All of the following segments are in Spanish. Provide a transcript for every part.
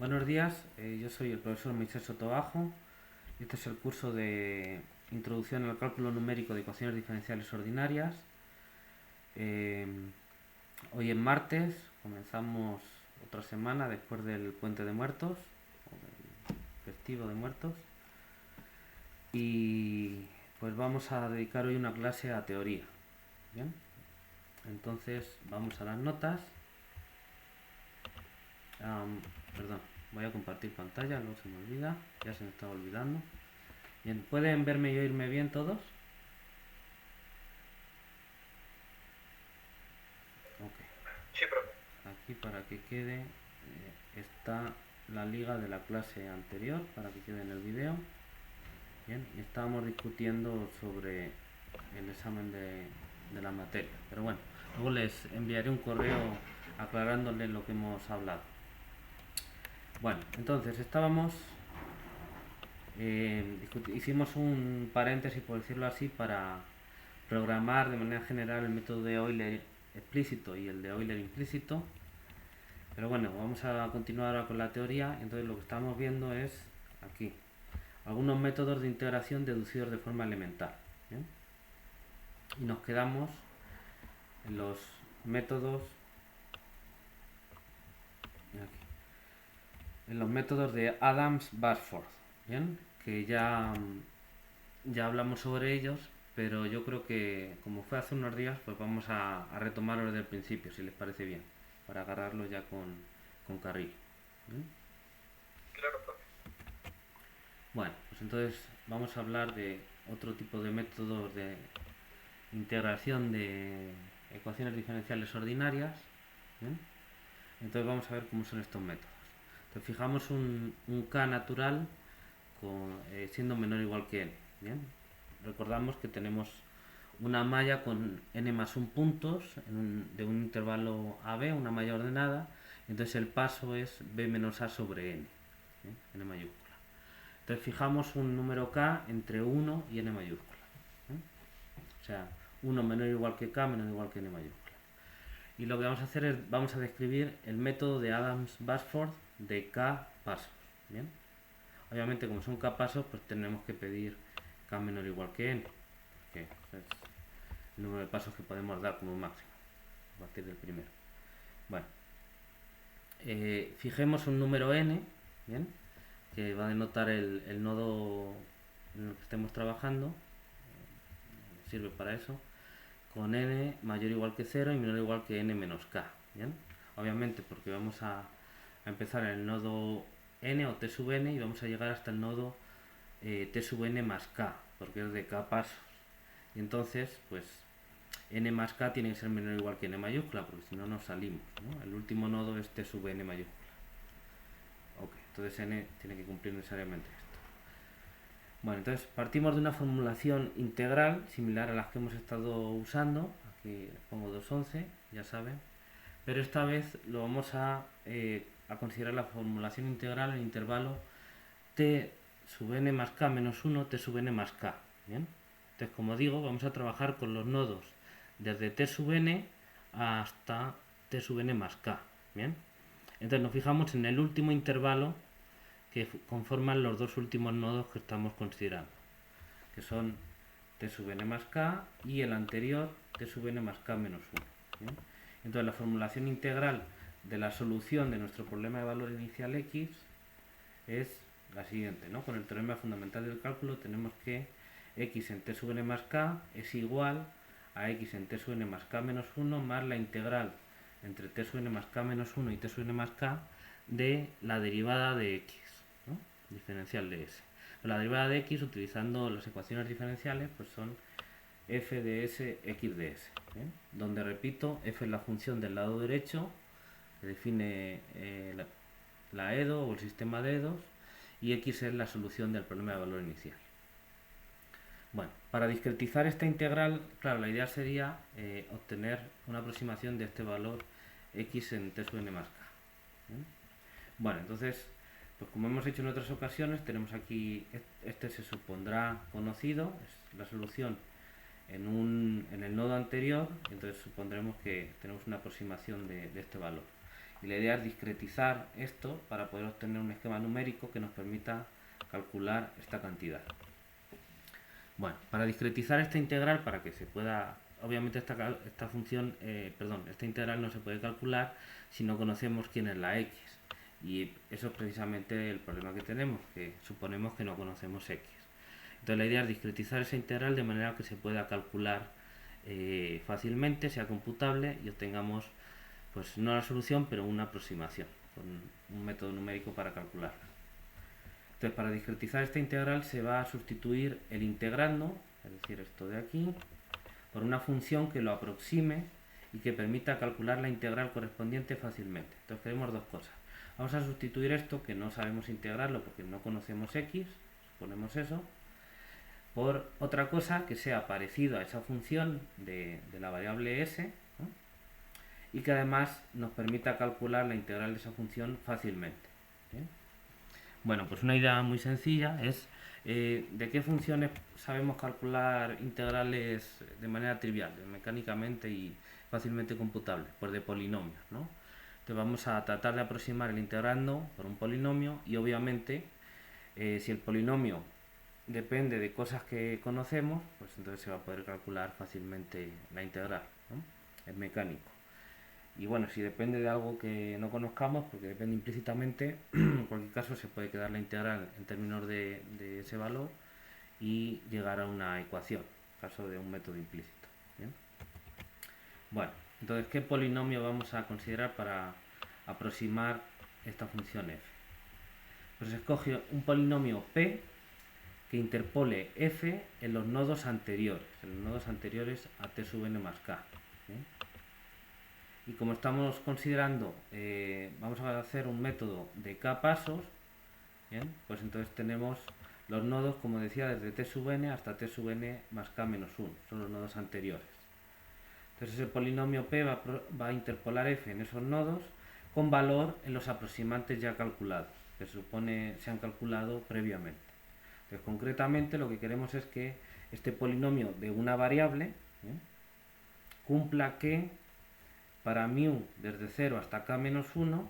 Buenos días, yo soy el profesor Moisés Sotobajo y este es el curso de Introducción al cálculo numérico de ecuaciones diferenciales ordinarias. Eh, Hoy es martes, comenzamos otra semana después del Puente de Muertos, o del festivo de muertos, y pues vamos a dedicar hoy una clase a teoría. Bien, entonces vamos a las notas. Perdón, voy a compartir pantalla, no se me olvida, ya se me estaba olvidando. Bien, ¿pueden verme y oírme bien todos? Ok. Sí, profe. Aquí para que quede está la liga de la clase anterior, para que quede en el vídeo. Bien, y estábamos discutiendo sobre el examen de la materia. Pero bueno, luego les enviaré un correo aclarándoles lo que hemos hablado. Bueno, entonces estábamos hicimos un paréntesis, por decirlo así, para programar de manera general el método de Euler explícito y el de Euler implícito. Pero bueno, vamos a continuar ahora con la teoría. Entonces lo que estamos viendo es aquí algunos métodos de integración deducidos de forma elemental. ¿Bien? Y nos quedamos en los métodos en los métodos de Adams-Bashforth. Bien, que ya hablamos sobre ellos, pero yo creo que como fue hace unos días, pues vamos a retomarlo desde el principio, si les parece bien, para agarrarlo ya con carril. ¿Bien? Claro, profe. Bueno, pues entonces vamos a hablar de otro tipo de métodos de integración de ecuaciones diferenciales ordinarias. ¿Bien? Entonces vamos a ver cómo son estos métodos. Entonces fijamos un k natural siendo menor o igual que n. ¿Bien? Recordamos que tenemos una malla con n más 1 puntos de un intervalo AB, una malla ordenada. Entonces el paso es b menos a sobre n, n mayúscula. Entonces fijamos un número k entre 1 y n mayúscula. O sea, 1 menor o igual que k, menor o igual que n mayúscula. Y lo que vamos a hacer es, vamos a describir el método de Adams-Bashforth de k pasos. ¿Bien? Obviamente, como son k pasos, pues tenemos que pedir k menor o igual que n, que es el número de pasos que podemos dar como máximo a partir del primero. Bueno, fijemos un número n, ¿bien? Que va a denotar el nodo en el que estemos trabajando, sirve para eso, con n mayor o igual que 0 y menor o igual que n menos k. ¿Bien? Obviamente porque vamos a empezar en el nodo n o t sub n y vamos a llegar hasta el nodo t sub n más k, porque es de k pasos. Y entonces, pues n más k tiene que ser menor o igual que n mayúscula, porque si no nos salimos, ¿no? El último nodo es t sub n mayúscula. Ok, entonces n tiene que cumplir necesariamente esto. Bueno, entonces partimos de una formulación integral similar a las que hemos estado usando. Aquí les pongo 211, ya saben. Pero esta vez lo vamos a considerar la formulación integral en el intervalo t sub n más k menos 1, t sub n más k. ¿Bien? Entonces, como digo, vamos a trabajar con los nodos desde t sub n hasta t sub n más k. ¿Bien? Entonces nos fijamos en el último intervalo que conforman los dos últimos nodos que estamos considerando, que son t sub n más k y el anterior t sub n más k menos 1. ¿Bien? Entonces la formulación integral de la solución de nuestro problema de valor inicial x es la siguiente, ¿no? Con el teorema fundamental del cálculo tenemos que x en t sub n más k es igual a x en t sub n más k menos 1 más la integral entre t sub n más k menos 1 y t sub n más k de la derivada de x, ¿no? Diferencial de s. La derivada de x utilizando las ecuaciones diferenciales pues son f de s, x de s, ¿eh? Donde repito, f es la función del lado derecho que define la EDO o el sistema de EDOs y x es la solución del problema de valor inicial. Bueno, para discretizar esta integral, claro, la idea sería obtener una aproximación de este valor x en t sub n más k. ¿Eh? Bueno, entonces, pues como hemos hecho en otras ocasiones, tenemos aquí, este se supondrá conocido, es la solución en el nodo anterior, entonces supondremos que tenemos una aproximación de este valor. Y la idea es discretizar esto para poder obtener un esquema numérico que nos permita calcular esta cantidad. Bueno, para discretizar esta integral, para que se pueda, obviamente esta función, esta integral no se puede calcular si no conocemos quién es la x. Y eso es precisamente el problema que tenemos, que suponemos que no conocemos x. Entonces la idea es discretizar esa integral de manera que se pueda calcular fácilmente, sea computable y obtengamos, pues no la solución, pero una aproximación, con un método numérico para calcularla. Entonces, para discretizar esta integral se va a sustituir el integrando, es decir, esto de aquí, por una función que lo aproxime y que permita calcular la integral correspondiente fácilmente. Entonces queremos dos cosas. Vamos a sustituir esto, que no sabemos integrarlo porque no conocemos x, suponemos eso, por otra cosa que sea parecida a esa función de la variable s, ¿no? Y que además nos permita calcular la integral de esa función fácilmente. ¿Bien? Bueno, pues una idea muy sencilla es de qué funciones sabemos calcular integrales de manera trivial, mecánicamente y fácilmente computables, pues de polinomios, ¿no? Entonces vamos a tratar de aproximar el integrando por un polinomio y obviamente si el polinomio depende de cosas que conocemos, pues entonces se va a poder calcular fácilmente la integral, ¿no? Es mecánico. Y bueno, si depende de algo que no conozcamos, porque depende implícitamente, en cualquier caso se puede quedar la integral en términos de ese valor y llegar a una ecuación, en caso de un método implícito. ¿Bien? Bueno, entonces, ¿qué polinomio vamos a considerar para aproximar esta función f? Pues escoge un polinomio p que interpole f en los nodos anteriores, a t sub n más k. ¿Bien? Y como estamos considerando, vamos a hacer un método de k pasos, ¿bien? Pues entonces tenemos los nodos, como decía, desde t sub n hasta t sub n más k menos 1, son los nodos anteriores. Entonces el polinomio p va a interpolar f en esos nodos con valor en los aproximantes ya calculados, que se supone se han calculado previamente. Entonces concretamente lo que queremos es que este polinomio de una variable cumpla que para μ desde 0 hasta k menos 1,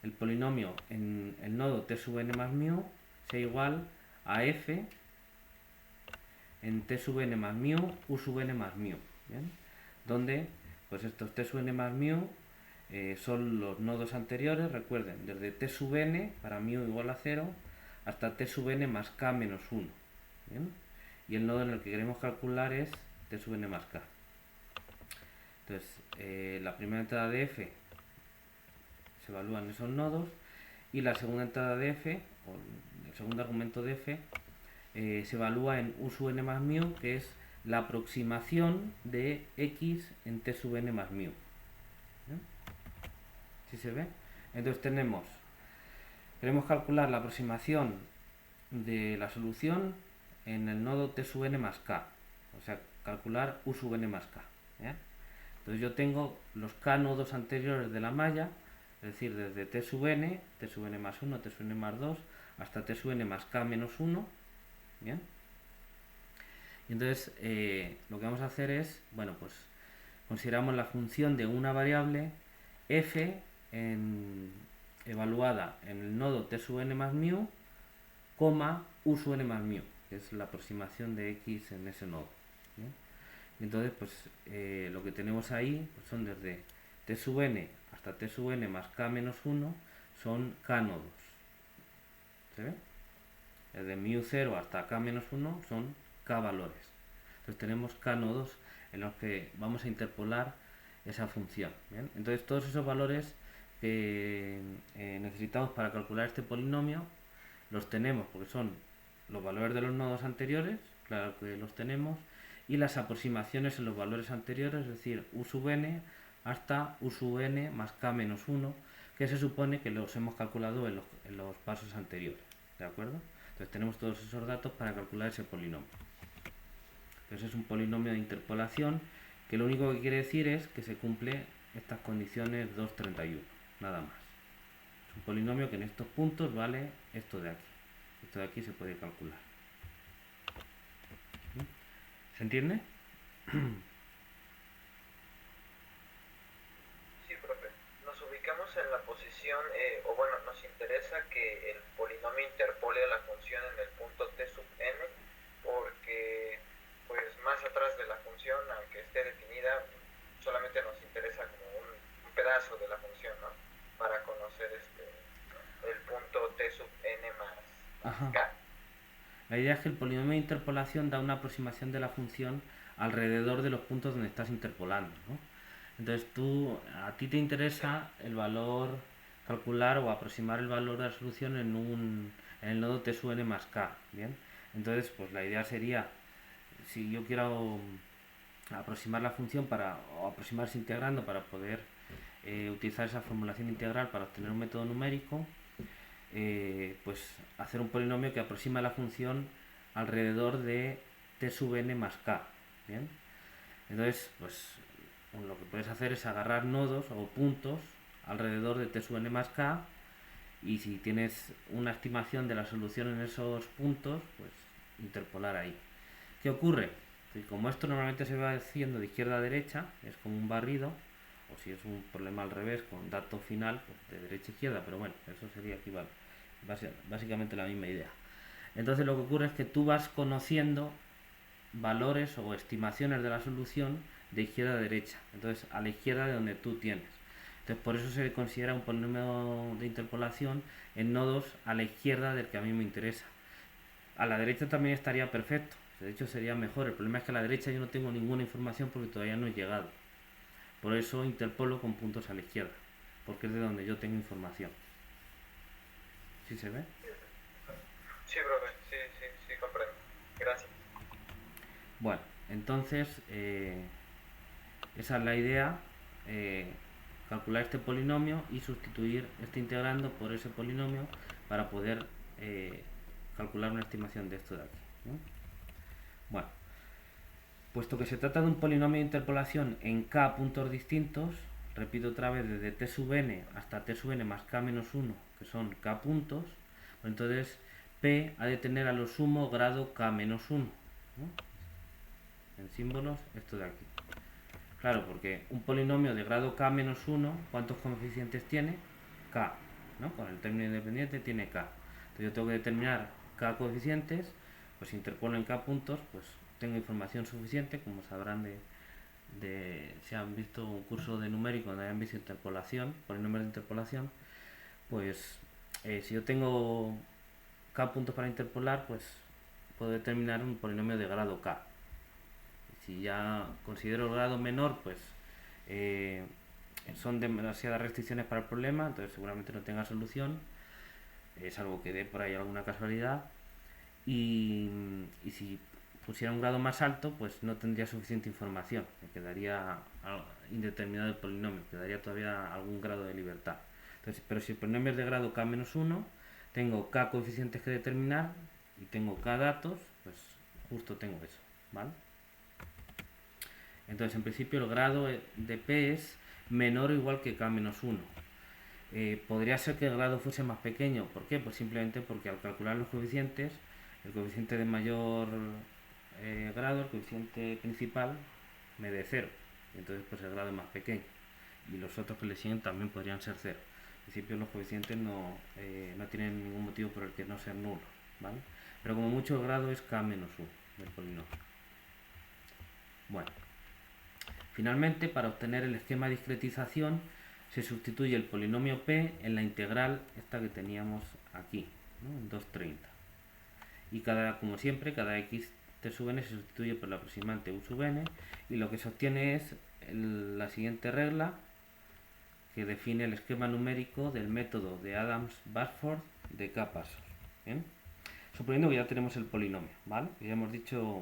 el polinomio en el nodo t sub n más μ sea igual a f en t sub n más μ u sub n más μ. ¿Bien? Donde pues estos t sub n más μ son los nodos anteriores, recuerden, desde t sub n para μ igual a 0 hasta t sub n más k menos 1. ¿Bien? Y el nodo en el que queremos calcular es t sub n más k. Entonces, la primera entrada de f se evalúa en esos nodos y la segunda entrada de f, o el segundo argumento de f, se evalúa en u sub n más μ, que es la aproximación de x en t sub n más μ. ¿Sí se ve? Entonces queremos calcular la aproximación de la solución en el nodo t sub n más k, o sea, calcular u sub n más k. ¿Ya? Entonces yo tengo los k nodos anteriores de la malla, es decir, desde t sub n más 1, t sub n más 2, hasta t sub n más k menos 1. ¿Bien? Y entonces lo que vamos a hacer es, bueno, pues consideramos la función de una variable f evaluada en el nodo t sub n más μ, coma u sub n más μ, que es la aproximación de x en ese nodo. ¿Bien? Entonces, pues lo que tenemos ahí pues son desde t sub n hasta t sub n más k menos 1 son k nodos. ¿Se ve? Desde μ0 hasta k menos 1 son k valores. Entonces tenemos k nodos en los que vamos a interpolar esa función. ¿Bien? Entonces todos esos valores que necesitamos para calcular este polinomio los tenemos porque son los valores de los nodos anteriores, claro que los tenemos, y las aproximaciones en los valores anteriores, es decir, u sub n hasta u sub n más k menos 1, que se supone que los hemos calculado en los pasos anteriores. ¿De acuerdo? Entonces tenemos todos esos datos para calcular ese polinomio. Entonces es un polinomio de interpolación que lo único que quiere decir es que se cumple estas condiciones 2,31, nada más. Es un polinomio que en estos puntos vale esto de aquí. Esto de aquí se puede calcular. ¿Se entiende? Sí, profe. Nos ubicamos en la función, o bueno, nos interesa que el polinomio interpole a la función en el punto t sub n, porque pues más atrás de la función, aunque esté definida, solamente nos interesa como un pedazo de la función, ¿no? Para conocer el punto t sub n más Ajá. k. La idea es que el polinomio de interpolación da una aproximación de la función alrededor de los puntos donde estás interpolando, ¿no? Entonces a ti te Sí, interesa el valor, calcular o aproximar el valor de la solución en el nodo t sub n más k, ¿bien? Entonces, pues la idea sería, si yo quiero aproximar la función o aproximarse integrando para poder utilizar esa formulación integral para obtener un método numérico, pues hacer un polinomio que aproxima la función alrededor de t sub n más k, ¿bien? Entonces, pues lo que puedes hacer es agarrar nodos o puntos alrededor de t sub n más k, y si tienes una estimación de la solución en esos puntos, pues interpolar ahí. ¿Qué ocurre? Que como esto normalmente se va haciendo de izquierda a derecha, es como un barrido, o si es un problema al revés, con dato final, pues de derecha a izquierda, pero bueno, eso sería básicamente la misma idea. Entonces lo que ocurre es que tú vas conociendo valores o estimaciones de la solución de izquierda a derecha, entonces a la izquierda de donde tú tienes. Entonces por eso se considera un polinomio de interpolación en nodos a la izquierda del que a mí me interesa. A la derecha también estaría perfecto, de hecho sería mejor. El problema es que a la derecha yo no tengo ninguna información porque todavía no he llegado. Por eso interpolo con puntos a la izquierda, porque es de donde yo tengo información. ¿Sí se ve? sí, profe, sí, sí, sí, comprendo. Gracias. Bueno, entonces esa es la idea, calcular este polinomio y sustituir este integrando por ese polinomio para poder calcular una estimación de esto de aquí, ¿no? Bueno, puesto que se trata de un polinomio de interpolación en k puntos distintos, repito otra vez, desde t sub n hasta t sub n más k menos 1, que son k puntos, pues entonces p ha de tener a lo sumo grado k menos 1, ¿no? En símbolos, esto de aquí. Claro, porque un polinomio de grado k menos 1, ¿cuántos coeficientes tiene? K, ¿no? Con el término independiente tiene k. Entonces yo tengo que determinar k coeficientes, pues si interpolo en k puntos, pues tengo información suficiente, como sabrán si han visto un curso de numérico donde hayan visto interpolación, polinomios de interpolación, pues si yo tengo k puntos para interpolar, pues puedo determinar un polinomio de grado k. Si ya considero el grado menor, pues eh, son demasiadas restricciones para el problema, entonces seguramente no tenga solución, es algo que dé por ahí alguna casualidad. Y si pusiera un grado más alto, pues no tendría suficiente información, me quedaría indeterminado el polinomio, quedaría todavía algún grado de libertad. Entonces, pero si el polinomio es de grado k-1, tengo k coeficientes que determinar y tengo k datos, pues justo tengo eso, ¿vale? Entonces, en principio, el grado de P es menor o igual que K-1. Podría ser que el grado fuese más pequeño. ¿Por qué? Pues simplemente porque al calcular los coeficientes, el coeficiente de mayor grado, el coeficiente principal, me dé 0. Entonces, pues el grado es más pequeño. Y los otros que le siguen también podrían ser 0. En principio, los coeficientes no tienen ningún motivo por el que no sean nulos, ¿vale? Pero como mucho, el grado es K-1 del polinomio. Bueno. Finalmente, para obtener el esquema de discretización, se sustituye el polinomio p en la integral esta que teníamos aquí, ¿no? En 230. Y como siempre, cada x t sub n se sustituye por la aproximante u sub n, y lo que se obtiene es la siguiente regla que define el esquema numérico del método de Adams-Bashforth de k pasos. ¿Bien? Suponiendo que ya tenemos el polinomio, ¿vale? Ya hemos dicho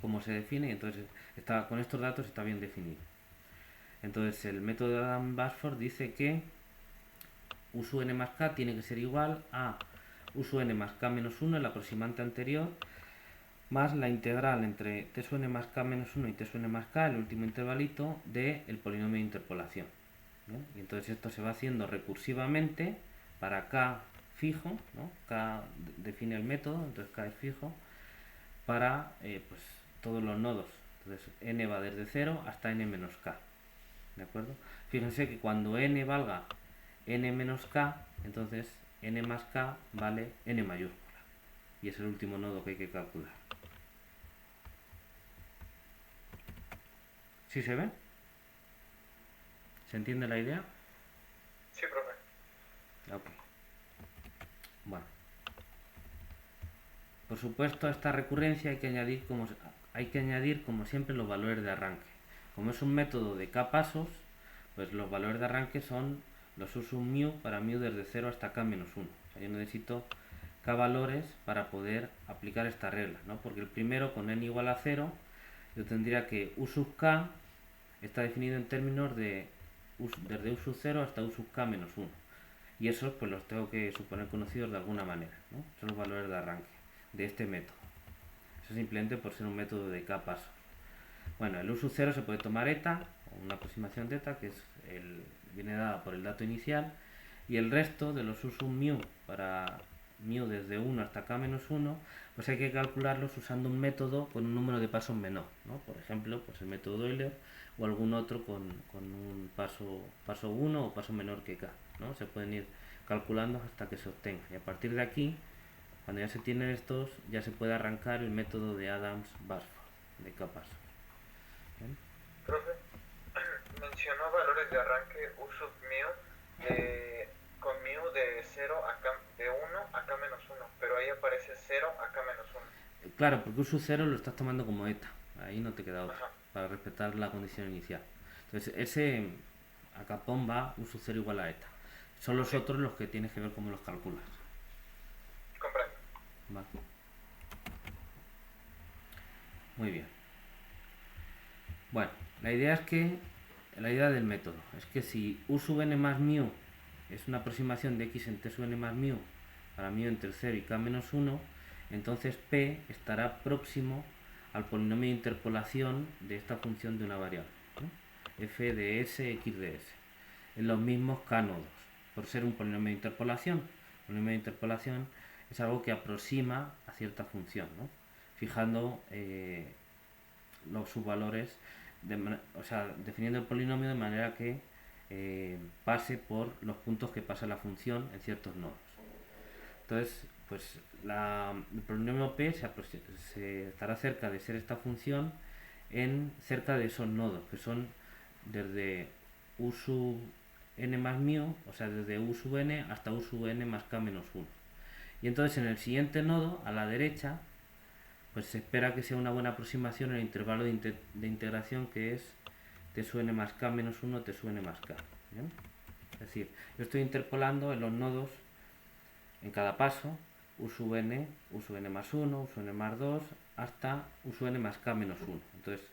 cómo se define, y entonces con estos datos está bien definido. Entonces el método de Adams-Bashforth dice que u sub n más k tiene que ser igual a u sub n más k menos 1, el aproximante anterior, más la integral entre t sub n más k menos 1 y t sub n más k, el último intervalito, del polinomio de interpolación. ¿Bien? Y entonces esto se va haciendo recursivamente para k fijo, ¿no? K define el método, entonces k es fijo, para pues todos los nodos. Entonces n va desde 0 hasta n menos k. ¿De acuerdo? Fíjense que cuando n valga n menos k, entonces n más k vale n mayúscula. Y es el último nodo que hay que calcular. ¿Sí se ve? ¿Se entiende la idea? Sí, profe. Ok. Bueno. Por supuesto, a esta recurrencia hay que añadir como siempre los valores de arranque. Como es un método de k pasos, pues los valores de arranque son los usum mu para mu desde 0 hasta k menos 1. O sea, yo necesito k valores para poder aplicar esta regla, ¿no? Porque el primero, con n igual a 0, yo tendría que u sub k está definido en términos de desde u sub 0 hasta u sub k menos 1. Y esos pues los tengo que suponer conocidos de alguna manera, ¿no? Son los valores de arranque de este método. Eso simplemente por ser un método de k pasos. Bueno, el u sub 0 se puede tomar eta, o una aproximación de eta, que es viene dada por el dato inicial, y el resto de los u sub mu para mu desde 1 hasta k menos 1, pues hay que calcularlos usando un método con un número de pasos menor, ¿no? Por ejemplo, pues el método de Euler o algún otro con un paso 1 o paso menor que k, ¿no? Se pueden ir calculando hasta que se obtenga. Y a partir de aquí, cuando ya se tienen estos, ya se puede arrancar el método de Adams-Basford de k pasos. ¿Bien? Profe, mencionó valores de arranque u sub mu con mu de 0 a k, de 1 a k menos 1, pero ahí aparece 0 a k menos 1. Claro, porque u sub 0 lo estás tomando como eta, ahí no te queda otra, Ajá. para respetar la condición inicial. Entonces ese a capón va u sub 0 igual a eta. Son los otros los que tienes que ver cómo los calculas. Comprendo. Va. Muy bien. Bueno, la idea del método es que si u sub n más mu es una aproximación de x en t sub n más mu para mu entre 0 y k menos 1, entonces p estará próximo al polinomio de interpolación de esta función de una variable, ¿no? F de s, x de s, en los mismos k nodos, por ser un polinomio de interpolación. El polinomio de interpolación es algo que aproxima a cierta función, ¿no? Fijando los subvalores, o sea, definiendo el polinomio de manera que pase por los puntos que pasa la función en ciertos nodos. Entonces, pues el polinomio p se estará cerca de ser esta función en cerca de esos nodos, que son desde u sub n más mu, o sea, desde u sub n hasta u sub n más k menos 1. Y entonces en el siguiente nodo, a la derecha, pues se espera que sea una buena aproximación en el intervalo de integración, que es t sub n más k menos 1, t sub n más k. ¿Bien? Es decir, yo estoy interpolando en los nodos, en cada paso, u sub n más 1, u sub n más 2, hasta u sub n más k menos 1. Entonces,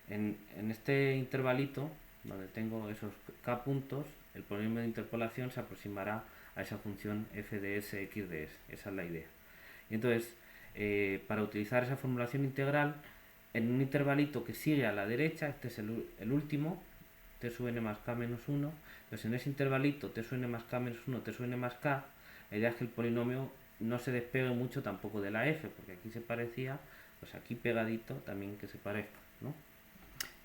en este intervalito, donde tengo esos k puntos, el polinomio de interpolación se aproximará a esa función f de s, x de s. Esa es la idea. Y entonces, para utilizar esa formulación integral, en un intervalito que sigue a la derecha, este es el último, t sub n más k menos 1, entonces en ese intervalito t sub n más k menos 1, t sub n más k, la idea es que el polinomio no se despegue mucho tampoco de la f, porque aquí se parecía, pues aquí pegadito también que se parezca, ¿no?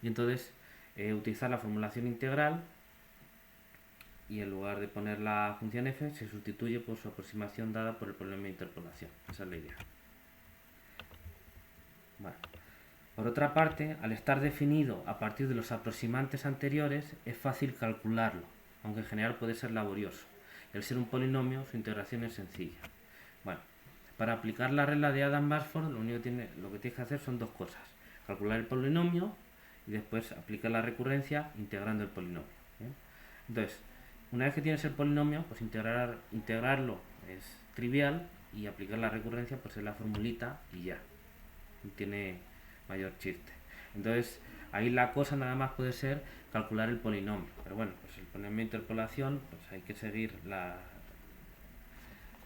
Y entonces utilizar la formulación integral, y en lugar de poner la función f, se sustituye por su aproximación dada por el polinomio de interpolación. Esa es la idea. Bueno. Por otra parte, al estar definido a partir de los aproximantes anteriores, es fácil calcularlo, aunque en general puede ser laborioso. Y al ser un polinomio, su integración es sencilla. Bueno, para aplicar la regla de Adams-Basford, lo que tienes que hacer son dos cosas: calcular el polinomio y después aplicar la recurrencia integrando el polinomio. ¿Bien? Entonces, una vez que tienes el polinomio, pues integrarlo es trivial, y aplicar la recurrencia pues es la formulita y ya. No tiene mayor chiste. Entonces, ahí la cosa nada más puede ser calcular el polinomio. Pero bueno, pues el polinomio de interpolación, pues hay que seguir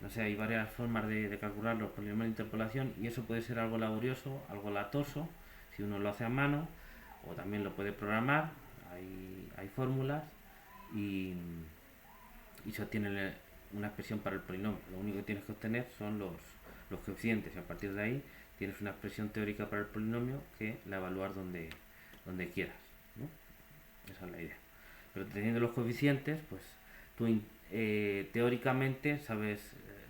no sé, hay varias formas de calcular los polinomios de interpolación, y eso puede ser algo laborioso, algo latoso, si uno lo hace a mano, o también lo puede programar. Hay fórmulas y se obtiene una expresión para el polinomio. Lo único que tienes que obtener son los coeficientes, y a partir de ahí tienes una expresión teórica para el polinomio que la evaluar donde quieras, ¿no? Esa es la idea. Pero teniendo los coeficientes, pues tú teóricamente sabes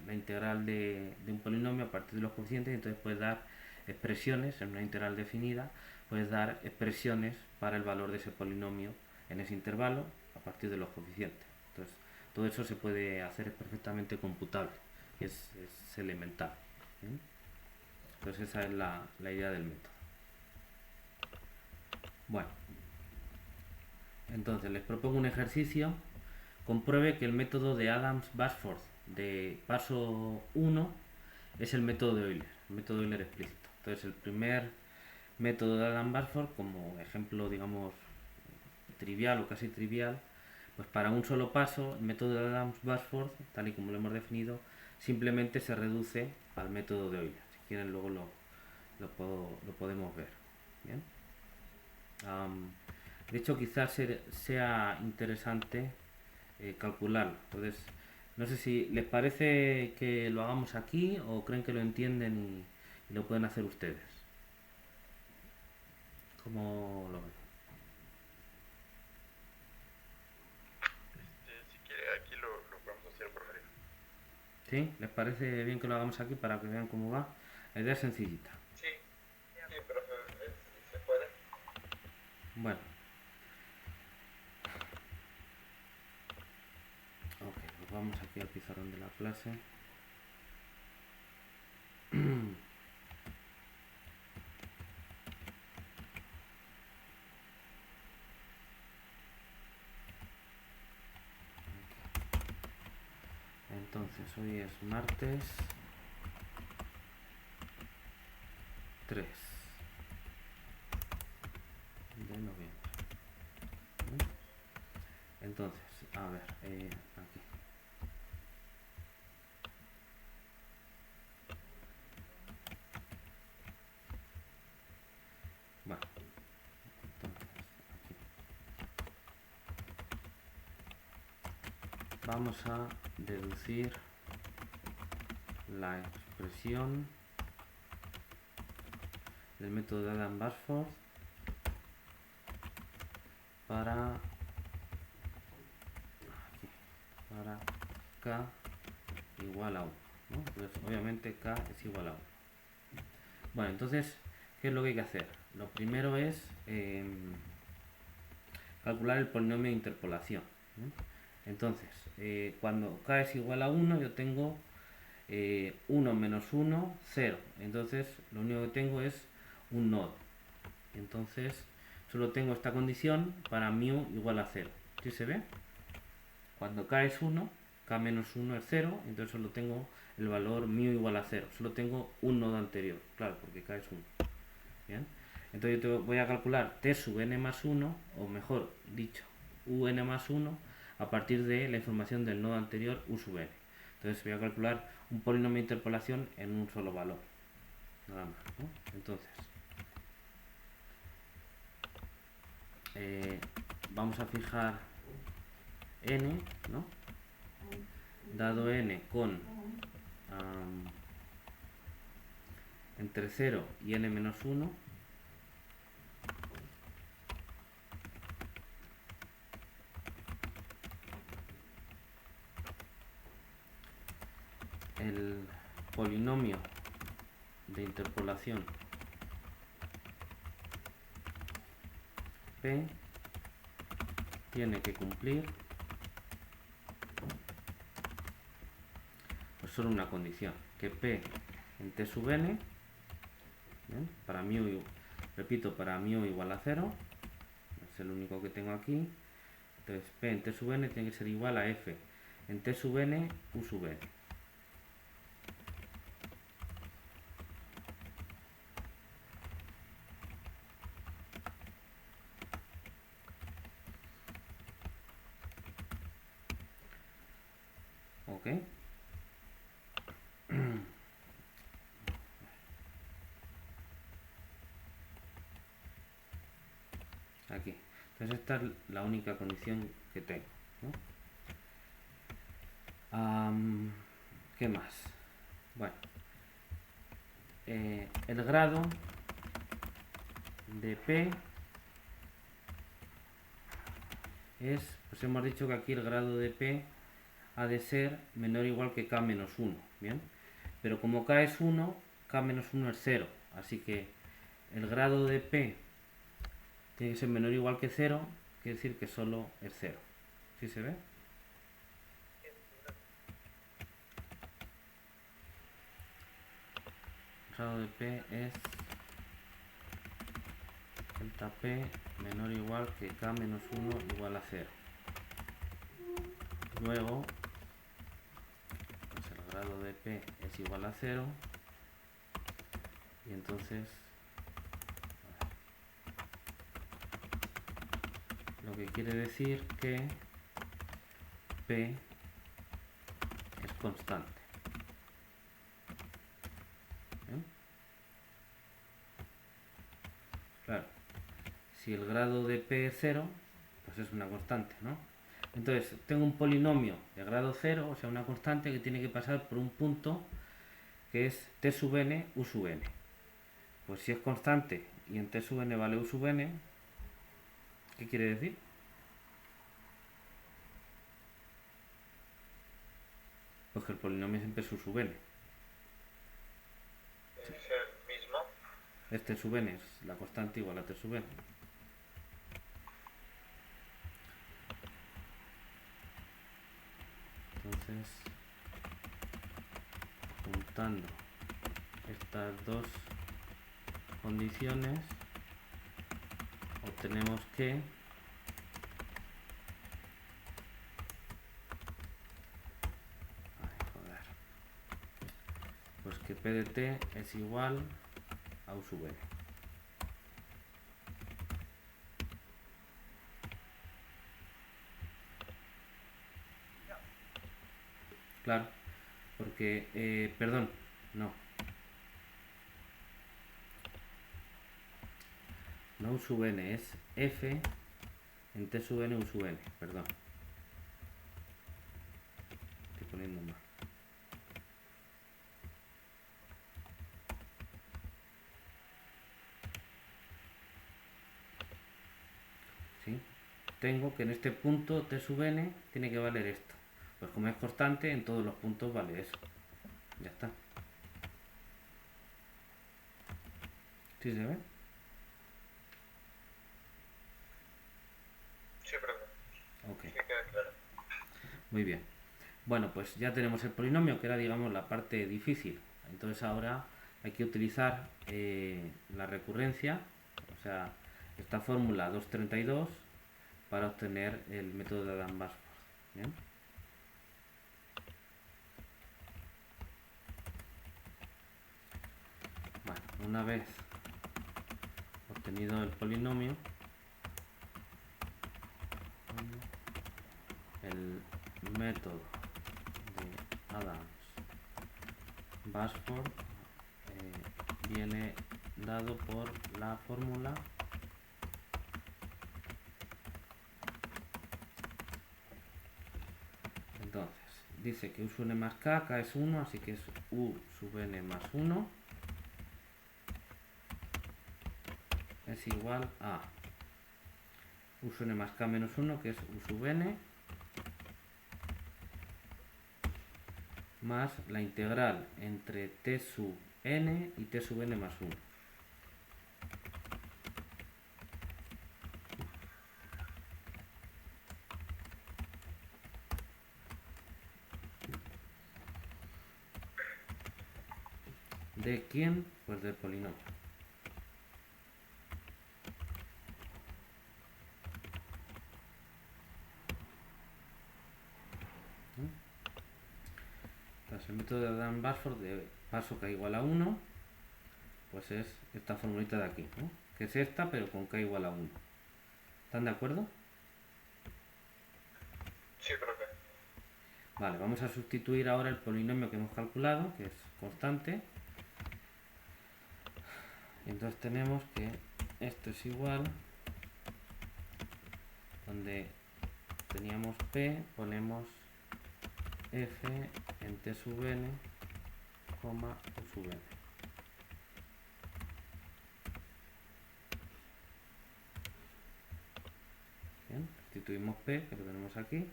la integral de un polinomio a partir de los coeficientes, y entonces puedes dar expresiones en una integral definida, puedes dar expresiones para el valor de ese polinomio en ese intervalo a partir de los coeficientes. Entonces, todo eso se puede hacer perfectamente computable, es elemental. ¿Bien? Entonces esa es la idea del método. Bueno, entonces les propongo un ejercicio. Compruebe que el método de Adams-Bashforth de paso 1 es el método de Euler, el método de Euler explícito. Entonces el primer método de Adams-Bashforth, como ejemplo, digamos, trivial o casi trivial, pues para un solo paso, el método de Adams-Bashforth, tal y como lo hemos definido, simplemente se reduce al método de Euler. Si quieren luego lo podemos ver. ¿Bien? De hecho, quizás sea interesante calcularlo. Entonces, no sé si les parece que lo hagamos aquí o creen que lo entienden y lo pueden hacer ustedes. ¿Cómo lo ven? Si quiere, aquí lo podemos hacer, profe. ¿Sí? ¿Les parece bien que lo hagamos aquí para que vean cómo va? La idea es sencillita. Sí, sí, profe, ¿se puede? Bueno. Ok, pues vamos aquí al pizarrón de la clase. Entonces, hoy es martes 3 de noviembre. Entonces, a ver, aquí. Bueno, entonces, aquí. Vamos a deducir la expresión del método de Adams-Bashforth para k igual a 1, ¿no? Entonces, obviamente k es igual a 1. Bueno, entonces, ¿qué es lo que hay que hacer? Lo primero es calcular el polinomio de interpolación, ¿no? Entonces, cuando k es igual a 1, yo tengo 1 menos 1, 0. Entonces, lo único que tengo es un nodo. Entonces, solo tengo esta condición para μ igual a 0. ¿Sí se ve? Cuando k es 1, k menos 1 es 0, entonces solo tengo el valor μ igual a 0. Solo tengo un nodo anterior, claro, porque k es 1. ¿Bien? Entonces yo voy a calcular t sub n más 1, o mejor dicho, un más 1, a partir de la información del nodo anterior u sub n. Entonces voy a calcular un polinomio de interpolación en un solo valor. Nada más, ¿no? Entonces, vamos a fijar n, ¿no? Dado n con entre 0 y n menos 1, el polinomio de interpolación P tiene que cumplir pues solo una condición, que P en T sub n, ¿bien? Para μ, repito, para μ igual a 0, es el único que tengo aquí. Entonces P en T sub n tiene que ser igual a F en T sub n u sub n. ¿Ok? Aquí. Entonces esta es la única condición que tengo, ¿no? ¿Qué más? Bueno, el grado de P es, pues hemos dicho que aquí el grado de P ha de ser menor o igual que k menos 1, ¿bien? Pero como k es 1, k menos 1 es 0, así que el grado de p tiene que ser menor o igual que 0, quiere decir que solo es 0. ¿Sí se ve? El grado de p es delta p menor o igual que k menos 1 igual a 0. Luego, pues el grado de p es igual a 0 y entonces lo que quiere decir que p es constante. ¿Bien? Claro, si el grado de p es 0, pues es una constante, ¿no? Entonces tengo un polinomio de grado 0, o sea una constante que tiene que pasar por un punto que es t sub n, u sub n. Pues si es constante y en t sub n vale u sub n, ¿qué quiere decir? Pues que el polinomio siempre es u sub n. Es el mismo. Este sub n es la constante igual a t sub n. Entonces, juntando estas dos condiciones, obtenemos que pues que p de t es igual a u sub n. Claro, porque, perdón, no u sub n es f en t sub n u sub n, perdón. Estoy poniendo mal. ¿Sí? Tengo que en este punto t sub n tiene que valer esto. Pues como es constante, en todos los puntos vale eso. Ya está. ¿Sí se ve? Sí, profe. Ok. Sí, queda claro. Muy bien. Bueno, pues ya tenemos el polinomio, que era, digamos, la parte difícil. Entonces ahora hay que utilizar la recurrencia, o sea, esta fórmula 232, para obtener el método de Adam-Basford. ¿Bien? Bueno, una vez obtenido el polinomio, el método de Adams-Basford viene dado por la fórmula entonces dice que u sub n más k, k es 1, así que es u sub n más 1 es igual a u sub n más k menos 1, que es u sub n, más la integral entre t sub n y t sub n más 1. ¿De quién? Pues del polinomio. Entonces el método de Adam-Basford de paso k igual a 1, pues es esta formulita de aquí, ¿no? Que es esta, pero con k igual a 1. ¿Están de acuerdo? Sí, profe. Vale, vamos a sustituir ahora el polinomio que hemos calculado, que es constante. Entonces tenemos que esto es igual, donde teníamos p, ponemos f en t sub n, u sub n. Bien, sustituimos p, que lo tenemos aquí,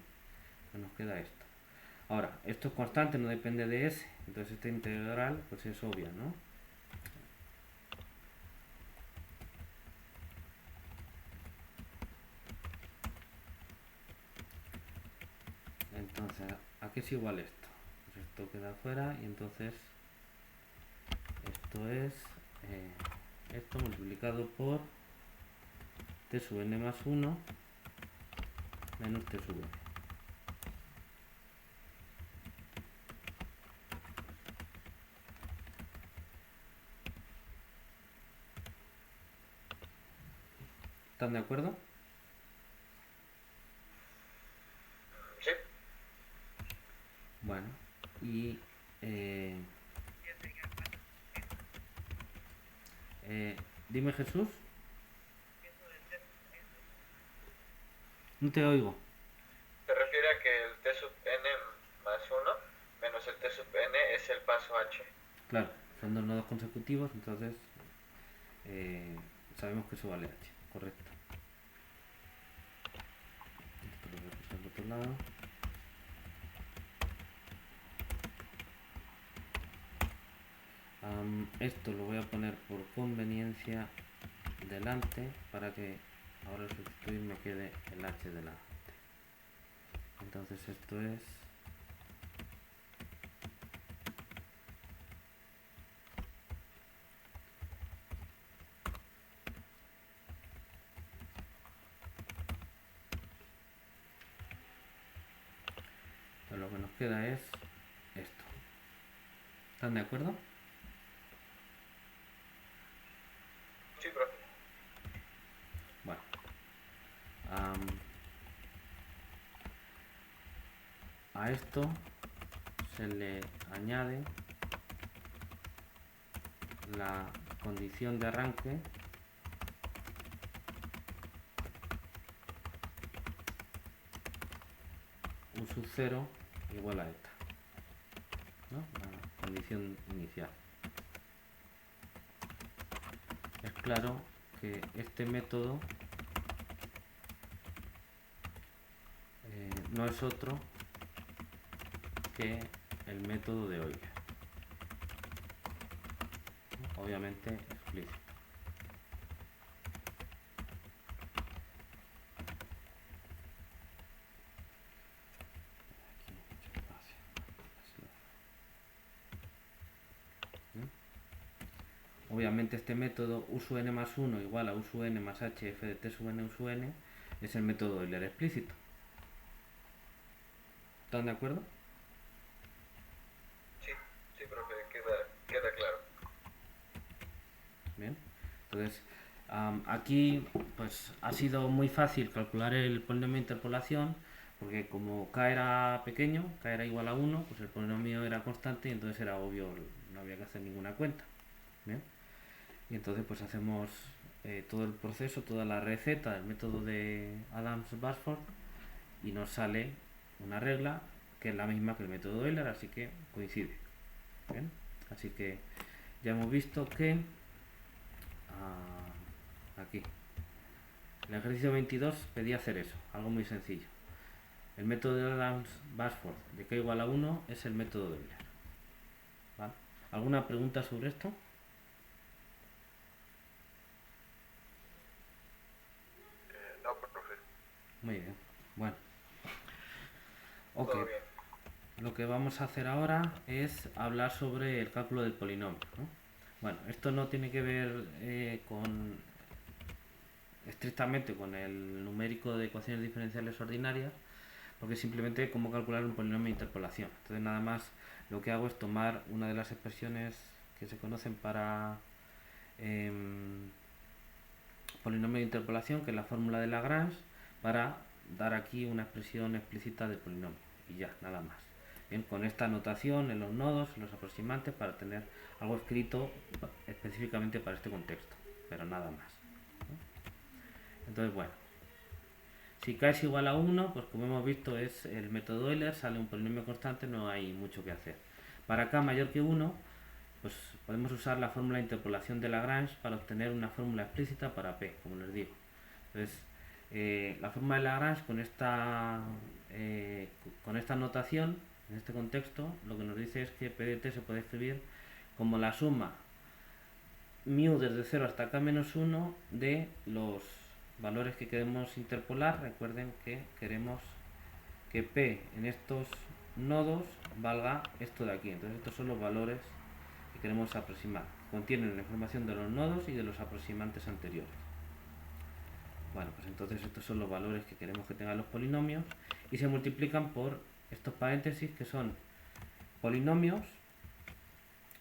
pues nos queda esto. Ahora, esto es constante, no depende de S, entonces esta integral pues es obvia, ¿no? Entonces, ¿a qué es igual esto? Pues esto queda fuera y entonces esto es esto multiplicado por t sub n más 1 menos t sub n. ¿Están de acuerdo? Sí, Bueno, y dime Jesús, no te oigo. se refiere a que el t sub n más 1 menos el t sub n es el paso h. Claro, son dos nodos consecutivos, entonces sabemos que eso vale h, correcto. Esto lo voy a pasar al otro lado. Esto lo voy a poner por conveniencia delante para que ahora al sustituir me quede el h delante. Entonces esto es pues lo que nos queda es esto. ¿Están de acuerdo? Sí, profe. Bueno, a esto se le añade la condición de arranque u sub 0 igual a esta, ¿no? La condición inicial. Es claro que este método no es otro que el método de Euler, obviamente explícito. Obviamente este método u sub n más 1 igual a u sub n más h f de t sub n u sub n es el método de Euler explícito. ¿Están de acuerdo? Sí, sí, profe, queda claro. Bien, entonces aquí pues ha sido muy fácil calcular el polinomio de interpolación porque como k era pequeño, k era igual a 1, pues el polinomio era constante y entonces era obvio, no había que hacer ninguna cuenta. Bien, y entonces pues hacemos todo el proceso, toda la receta del método de Adams-Basford y nos sale una regla que es la misma que el método de Euler, así que coincide. Bien, así que ya hemos visto que aquí el ejercicio 22 pedía hacer eso, algo muy sencillo. El método de Adams-Basford de k igual a 1 es el método de Euler. ¿Vale? ¿Alguna pregunta sobre esto? No, profe. Muy bien, bueno. Ok, Todo bien. lo que vamos a hacer ahora es hablar sobre el cálculo del polinomio, ¿no? Bueno, esto no tiene que ver estrictamente con el numérico de ecuaciones diferenciales ordinarias, porque es simplemente cómo calcular un polinomio de interpolación. Entonces nada más lo que hago es tomar una de las expresiones que se conocen para polinomio de interpolación, que es la fórmula de Lagrange, para dar aquí una expresión explícita del polinomio. Y ya, nada más. Bien, con esta anotación en los nodos, en los aproximantes, para tener algo escrito específicamente para este contexto, pero nada más. Entonces, bueno, si k es igual a 1, pues como hemos visto es el método Euler, sale un polinomio constante, no hay mucho que hacer. Para k mayor que 1, pues podemos usar la fórmula de interpolación de Lagrange para obtener una fórmula explícita para p, como les digo. Entonces, la fórmula de Lagrange con esta notación En este contexto, lo que nos dice es que P de t se puede escribir como la suma mu desde 0 hasta k menos 1 de los valores que queremos interpolar. Recuerden que queremos que P en estos nodos valga esto de aquí. Entonces estos son los valores que queremos aproximar. Contienen la información de los nodos y de los aproximantes anteriores. Bueno, pues entonces estos son los valores que queremos que tengan los polinomios y se multiplican por estos paréntesis que son polinomios,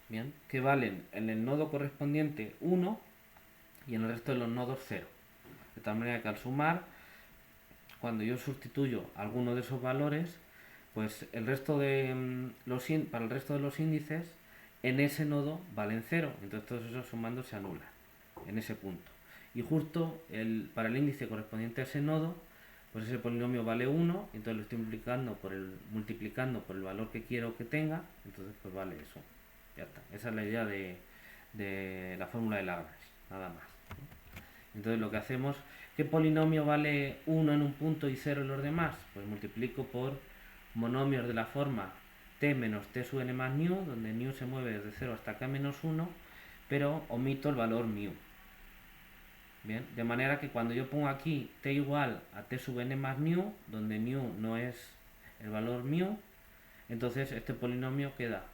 bien, que valen en el nodo correspondiente 1 y en el resto de los nodos 0. De tal manera que al sumar, cuando yo sustituyo alguno de esos valores, pues el resto de para el resto de los índices en ese nodo valen 0. Entonces todos esos sumando se anulan en ese punto. Y justo para el índice correspondiente a ese nodo, pues ese polinomio vale 1, entonces lo estoy multiplicando por el valor que quiero que tenga, entonces pues vale eso. Ya está. Esa es la idea de la fórmula de Lagrange, nada más. Entonces lo que hacemos, ¿qué polinomio vale 1 en un punto y 0 en los demás? Pues multiplico por monomios de la forma t menos t sub n más mu, donde mu se mueve desde 0 hasta k menos 1, pero omito el valor mu. Bien, de manera que cuando yo pongo aquí t igual a t sub n más mu, donde mu no es el valor mu, entonces este polinomio queda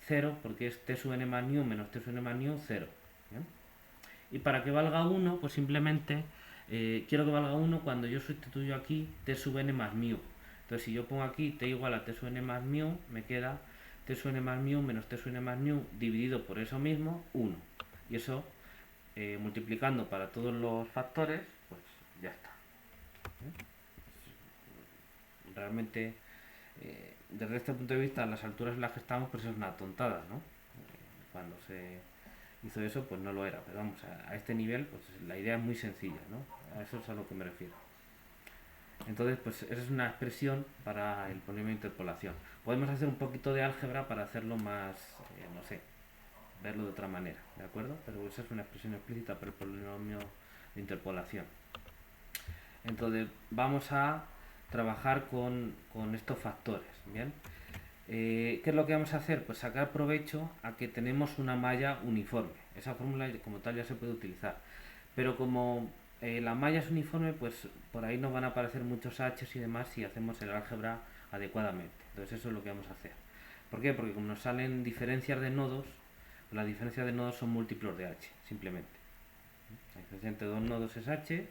0 porque es t sub n más mu menos t sub n más mu, 0. ¿Bien? Y para que valga 1, pues simplemente quiero que valga 1 cuando yo sustituyo aquí t sub n más mu. Entonces si yo pongo aquí t igual a t sub n más mu, me queda t sub n más mu menos t sub n más mu dividido por eso mismo, 1. Y eso, multiplicando para todos los factores, pues ya está. Realmente, desde este punto de vista, las alturas en las que estamos, pues es una tontada, ¿no? Cuando se hizo eso, pues no lo era. Pero vamos, a este nivel, pues la idea es muy sencilla, ¿no? A eso es a lo que me refiero. Entonces, pues esa es una expresión para el polinomio de interpolación. Podemos hacer un poquito de álgebra para hacerlo más, no sé, verlo de otra manera, ¿de acuerdo? Pero esa es una expresión explícita para el polinomio de interpolación. Entonces, vamos a trabajar con estos factores, ¿bien? ¿Qué es lo que vamos a hacer? Pues sacar provecho a que tenemos una malla uniforme. Esa fórmula como tal ya se puede utilizar. Pero como la malla es uniforme, pues por ahí nos van a aparecer muchos h's y demás si hacemos el álgebra adecuadamente. Entonces eso es lo que vamos a hacer. ¿Por qué? Porque como nos salen diferencias de nodos, pues las diferencias de nodos son múltiplos de h, simplemente. La diferencia entre dos nodos es h,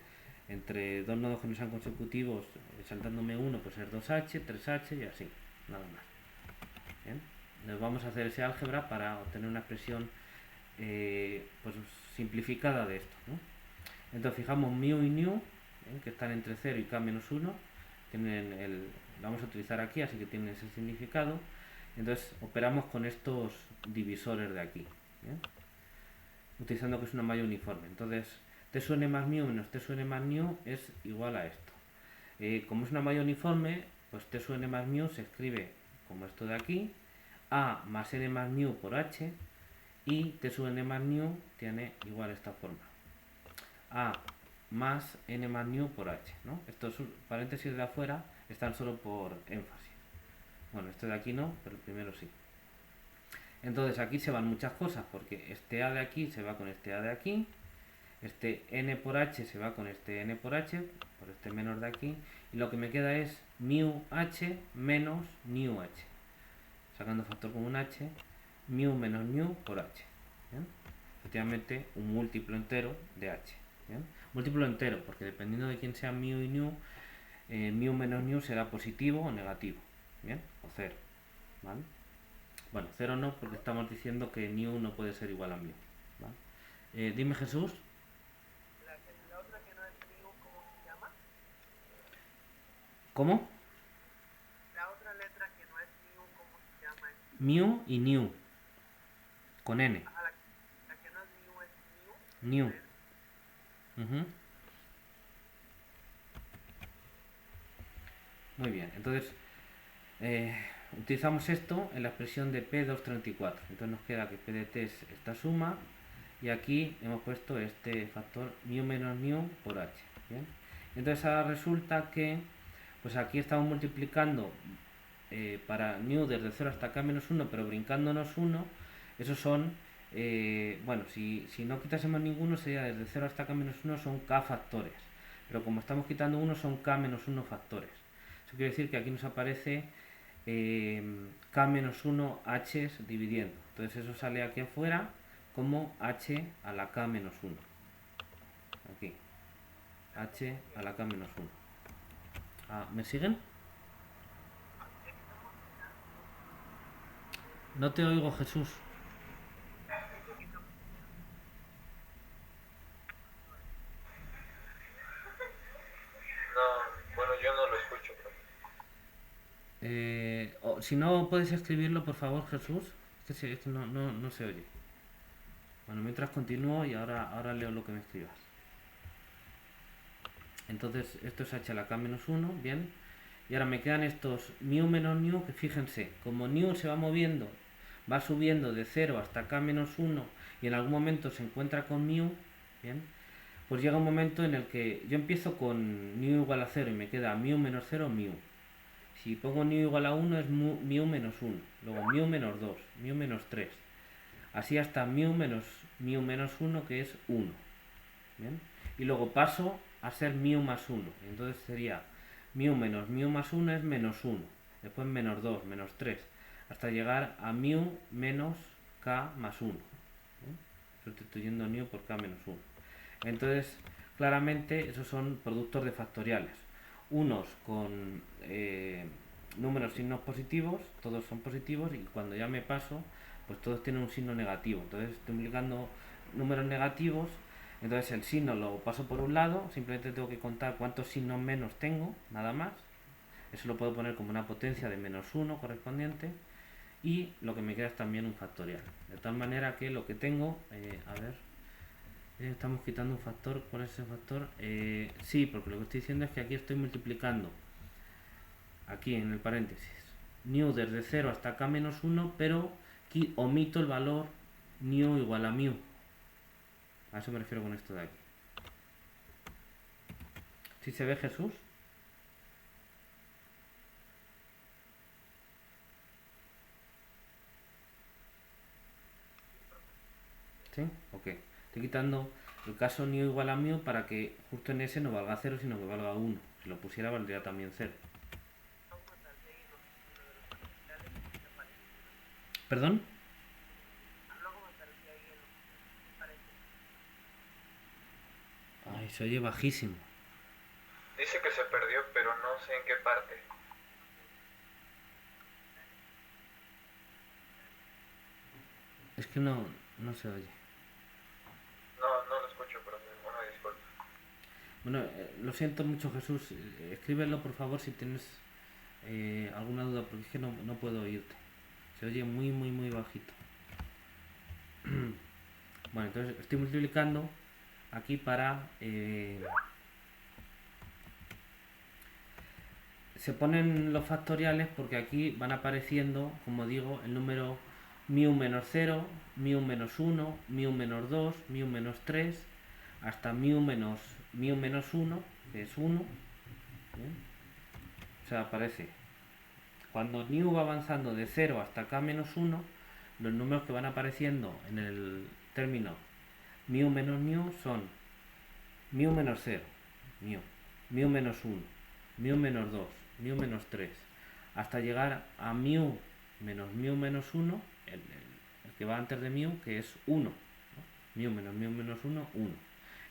entre dos nodos que no sean consecutivos, saltándome uno, pues es 2h, 3h y así, nada más. ¿Bien? Nos vamos a hacer ese álgebra para obtener una expresión pues simplificada de esto, ¿no? Entonces fijamos mu y nu, que están entre 0 y k menos 1, lo vamos a utilizar aquí, así que tienen ese significado. Entonces operamos con estos divisores de aquí, ¿bien? Utilizando que es una malla uniforme. Entonces t sub n más mu menos t sub n más mu es igual a esto. Como es una malla uniforme, pues t sub n más mu se escribe como esto de aquí, a más n más mu por h, y t sub n más mu tiene igual esta forma, a más n más mu por h, ¿no? Estos paréntesis de afuera están solo por énfasis. Bueno, este de aquí no, pero el primero sí. Entonces aquí se van muchas cosas, porque este a de aquí se va con este a de aquí, este n por h se va con este n por h, por este menos de aquí, y lo que me queda es mu h menos nu h. Sacando factor común h, mu menos nu por h. ¿Bien? Efectivamente, un múltiplo entero de h. ¿Bien? Múltiplo entero, porque dependiendo de quién sea mu y nu, mu menos nu será positivo o negativo. ¿Bien? O 0. ¿Vale? Bueno, 0 no, porque estamos diciendo que nu no puede ser igual a mu. ¿Vale? Dime, Jesús. La otra que no es mu, ¿cómo se llama? ¿Cómo? La otra letra que no es mu, ¿cómo se llama? Mu y nu. Con n. Ah, la que no es mu es mu. New. Muy bien, entonces utilizamos esto en la expresión de P234. Entonces nos queda que P de t es esta suma y aquí hemos puesto este factor mu menos nu por h. ¿Bien? Entonces ahora resulta que pues aquí estamos multiplicando para new desde 0 hasta k menos 1, pero brincándonos 1, esos son, bueno, si no quitásemos ninguno sería desde 0 hasta k menos 1 son k factores, pero como estamos quitando 1 son k menos 1 factores. Eso quiere decir que aquí nos aparece k menos 1 h dividiendo, entonces eso sale aquí afuera como h a la k menos 1, aquí, h a la k menos 1. ¿Me siguen? No te oigo, Jesús. No, bueno, yo no lo escucho, profe. Si no puedes escribirlo, por favor, Jesús. Es que no se oye. Bueno, mientras continúo y ahora leo lo que me escribas. Entonces, esto es h a la k menos 1, bien. Y ahora me quedan estos mu menos mu, que fíjense, como mu se va moviendo, va subiendo de 0 hasta k menos 1 y en algún momento se encuentra con mu, bien, pues llega un momento en el que yo empiezo con mu igual a 0 y me queda mu menos 0, mu. Si pongo mu igual a 1 es mu menos 1, luego mu menos 2, mu menos 3, así hasta mu menos 1 que es 1, ¿bien? Y luego paso a ser mu más 1, entonces sería mu menos mu más 1 es menos 1, después menos 2, menos 3, hasta llegar a mu menos k más 1, ¿bien? Sustituyendo mu por k menos 1. Entonces, claramente, esos son productos de factoriales. Unos con números signos positivos, todos son positivos, y cuando ya me paso, pues todos tienen un signo negativo. Entonces, estoy multiplicando números negativos, entonces el signo lo paso por un lado, simplemente tengo que contar cuántos signos menos tengo, nada más. Eso lo puedo poner como una potencia de menos 1 correspondiente, y lo que me queda es también un factorial. De tal manera que lo que tengo, a ver, estamos quitando un factor. ¿Cuál es ese factor? Sí, porque lo que estoy diciendo es que aquí estoy multiplicando, aquí en el paréntesis, mu desde 0 hasta k menos 1, pero aquí omito el valor mu igual a mu. A eso me refiero con esto de aquí. ¿Sí se ve, Jesús? ¿Sí? Ok. Estoy quitando el caso mu igual a mu para que justo en ese no valga 0, sino que valga 1. Si lo pusiera valdría también 0. ¿Perdón? Ay, se oye bajísimo. Dice que se perdió, pero no sé en qué parte. Es que no se oye. No lo escucho, profe. Bueno, disculpe. Bueno, lo siento mucho, Jesús. Escríbelo, por favor, si tienes alguna duda, porque es que no puedo oírte. Se oye muy bajito. Bueno, entonces estoy multiplicando aquí para... se ponen los factoriales porque aquí van apareciendo, como digo, el número mu menos 0, mu menos 1, mu menos 2, mu menos 3, hasta mu menos 1, que es 1. ¿Bien? O sea, aparece. Cuando mu va avanzando de 0 hasta k menos 1, los números que van apareciendo en el término mu menos mu son mu menos 0, mu menos 1, mu menos 2, mu menos 3, hasta llegar a mu menos 1, el que va antes de mu, que es 1, ¿no? Mu menos 1, 1.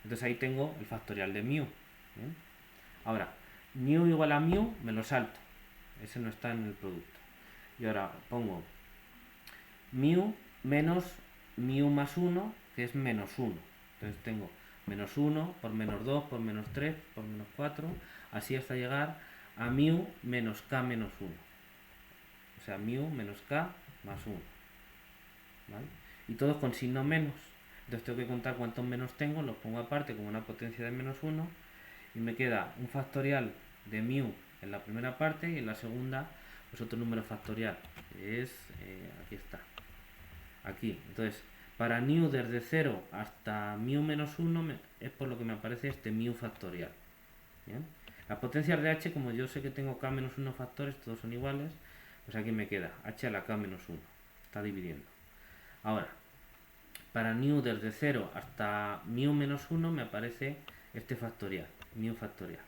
Entonces ahí tengo el factorial de mu. ¿Bien? Ahora, mu igual a mu, me lo salto. Ese no está en el producto. Y ahora pongo mu menos mu más 1, que es menos 1. Entonces tengo menos 1 por menos 2 por menos 3 por menos 4, así hasta llegar a mu menos k menos 1. O sea, mu menos k más 1. ¿Vale? Y todos con signo menos. Entonces tengo que contar cuántos menos tengo, los pongo aparte como una potencia de menos 1, y me queda un factorial de mu en la primera parte y en la segunda pues otro número factorial, que es, aquí está, aquí. Entonces, para mu desde 0 hasta mu menos 1 es por lo que me aparece este mu factorial. ¿Bien? Las potencias de h, como yo sé que tengo k menos 1 factores, todos son iguales, Pues aquí me queda h a la k menos 1. Está dividiendo. Ahora, para new desde 0 hasta mu menos 1 me aparece este factorial, mu factorial.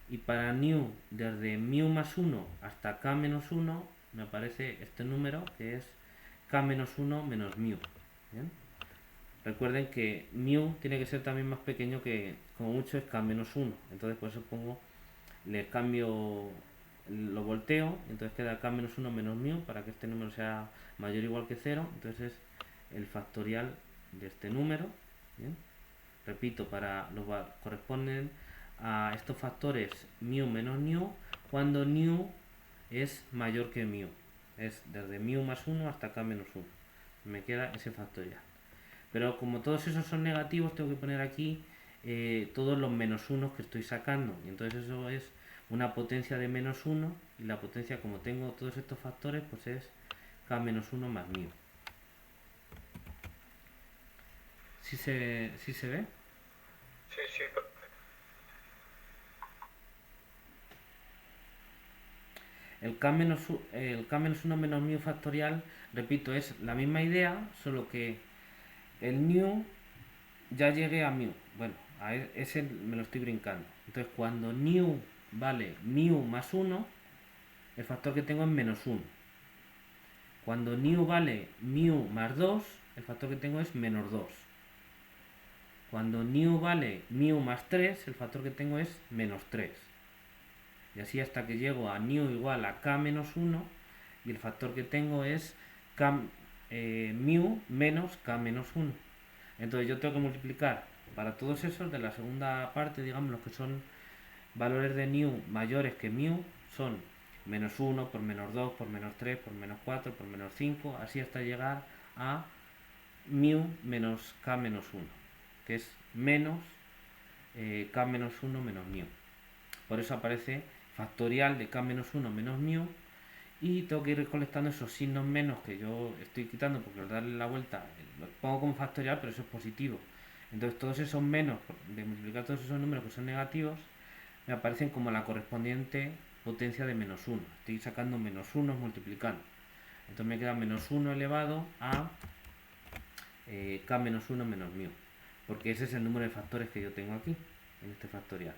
Y para new desde mu más 1 hasta k menos 1 me aparece este número que es k menos 1 menos mu. ¿Bien? Recuerden que mu tiene que ser también más pequeño que, como mucho, es k menos 1. Entonces por eso le cambio, lo volteo, entonces queda k menos 1 menos mu para que este número sea mayor o igual que 0. Entonces es el factorial de este número. ¿Bien? Repito, corresponden a estos factores mu menos mu cuando mu es mayor que mu. Es desde mu más 1 hasta k menos 1. Me queda ese factorial. Pero como todos esos son negativos, tengo que poner aquí todos los menos 1 que estoy sacando. Y entonces eso es una potencia de menos 1. Y la potencia, como tengo todos estos factores, pues es k menos 1 más mu. ¿Sí se ve? Sí, perfecto. El k menos 1 menos mu factorial, repito, es la misma idea, solo que el mu ya llegué a mu. Bueno, a ese me lo estoy brincando. Entonces, cuando mu vale mu más 1, el factor que tengo es menos 1. Cuando mu vale mu más 2, el factor que tengo es menos 2. Cuando mu vale mu más 3, el factor que tengo es menos 3. Y así hasta que llego a mu igual a k menos 1 y el factor que tengo es mu menos k menos 1. Entonces yo tengo que multiplicar para todos esos de la segunda parte, digamos, los que son valores de mu mayores que mu, son menos 1 por menos 2 por menos 3 por menos 4 por menos 5, así hasta llegar a mu menos k menos 1, que es menos k menos 1 menos mu. Por eso aparece factorial de k menos 1 menos mu, y tengo que ir recolectando esos signos menos que yo estoy quitando porque al darle la vuelta lo pongo como factorial, pero eso es positivo. Entonces todos esos menos, de multiplicar todos esos números que son negativos, me aparecen como la correspondiente potencia de menos 1. Estoy sacando menos 1 multiplicando. Entonces me queda menos 1 elevado a k menos 1 menos mu, porque ese es el número de factores que yo tengo aquí, en este factorial.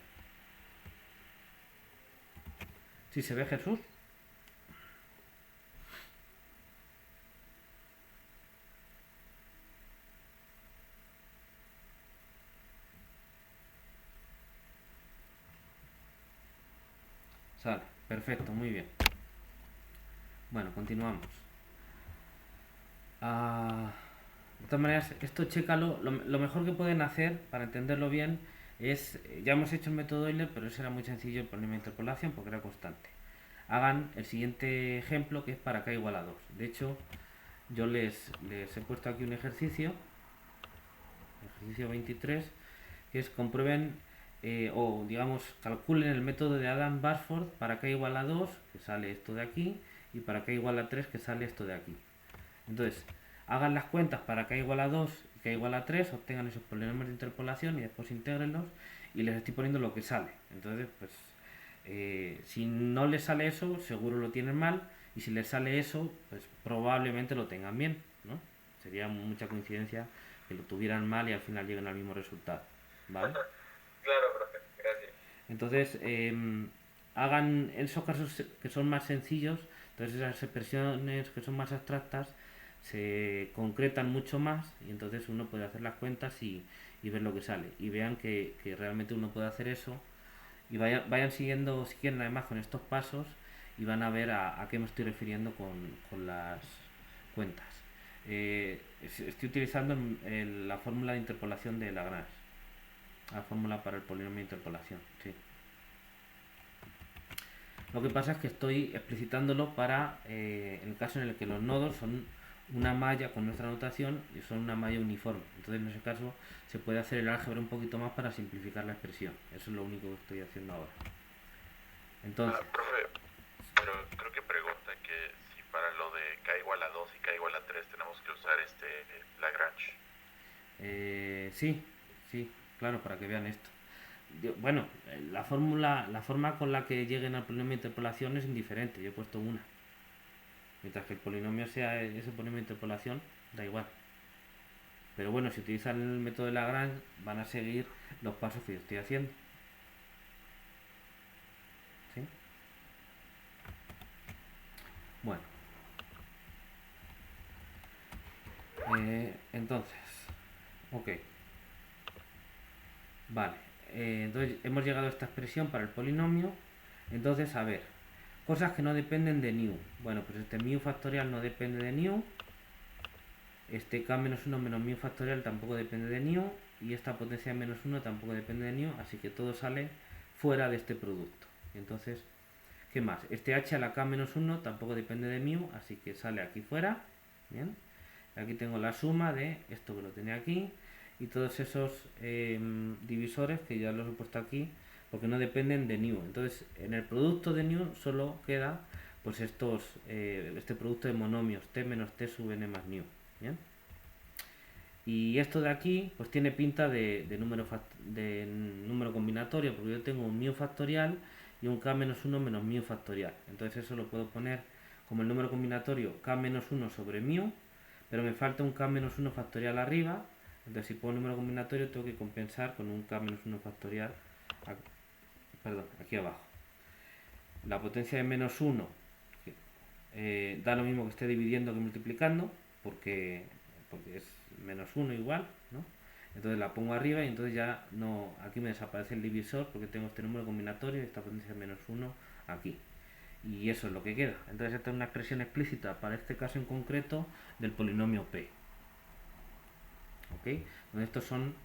¿Sí se ve, Jesús? Sale, perfecto, muy bien. Bueno, continuamos. De todas maneras, esto chécalo. Lo mejor que pueden hacer para entenderlo bien es, ya hemos hecho el método Euler, pero ese era muy sencillo el problema de interpolación porque era constante. Hagan el siguiente ejemplo, que es para k igual a 2. De hecho, yo les he puesto aquí un ejercicio 23, que es comprueben o digamos calculen el método de Adam-Barsford para k igual a 2, que sale esto de aquí, y para k igual a 3, que sale esto de aquí. Entonces, hagan las cuentas para k igual a 2 y k igual a 3, obtengan esos polinomios de interpolación y después intégrenlos, y les estoy poniendo lo que sale. Entonces, pues si no les sale eso, seguro lo tienen mal, y si les sale eso, pues probablemente lo tengan bien, ¿no? Sería mucha coincidencia que lo tuvieran mal y al final lleguen al mismo resultado, ¿vale? Claro, profe, gracias. Entonces, hagan esos casos que son más sencillos, entonces esas expresiones que son más abstractas se concretan mucho más, y entonces uno puede hacer las cuentas y ver lo que sale, y vean que realmente uno puede hacer eso, y vayan siguiendo, si quieren, además con estos pasos, y van a ver a qué me estoy refiriendo con las cuentas. Estoy utilizando la fórmula de interpolación de Lagrange, la fórmula para el polinomio de interpolación, sí. Lo que pasa es que estoy explicitándolo para en el caso en el que los nodos son una malla con nuestra notación y son una malla uniforme. Entonces en ese caso se puede hacer el álgebra un poquito más para simplificar la expresión. Eso es lo único que estoy haciendo ahora. Entonces, profe, pero creo que pregunta que si para lo de k igual a 2 y k igual a 3 tenemos que usar Lagrange. sí, claro, para que vean esto. Bueno, la forma con la que lleguen al polinomio de interpolación es indiferente, yo he puesto una. Mientras que el polinomio sea ese polinomio de interpolación, da igual. Pero bueno, si utilizan el método de Lagrange, van a seguir los pasos que yo estoy haciendo. ¿Sí? Bueno. Entonces, ok. Vale. Entonces hemos llegado a esta expresión para el polinomio. Entonces, a ver. Cosas que no dependen de new. Bueno, pues este mu factorial no depende de new. Este k menos 1 menos mu factorial tampoco depende de new. Y esta potencia de menos 1 tampoco depende de new. Así que todo sale fuera de este producto. Entonces, ¿qué más? Este h a la k menos 1 tampoco depende de mu. Así que sale aquí fuera. Bien. Aquí tengo la suma de esto que lo tenía aquí. Y todos esos divisores que ya los he puesto aquí. Porque no dependen de new. Entonces, en el producto de new solo queda pues este producto de monomios t menos t sub n más new. ¿Bien? Y esto de aquí pues tiene pinta de número combinatorio, porque yo tengo un mu factorial y un k menos 1 menos mu factorial. Entonces eso lo puedo poner como el número combinatorio k menos 1 sobre mu, pero me falta un k menos 1 factorial arriba. Entonces si pongo el número combinatorio tengo que compensar con un k menos 1 factorial aquí abajo. La potencia de menos 1 da lo mismo que esté dividiendo que multiplicando, porque es menos 1 igual, ¿no? Entonces la pongo arriba y entonces ya no, aquí me desaparece el divisor porque tengo este número combinatorio y esta potencia de menos 1 aquí. Y eso es lo que queda. Entonces esta es una expresión explícita para este caso en concreto del polinomio P. ¿Ok? Donde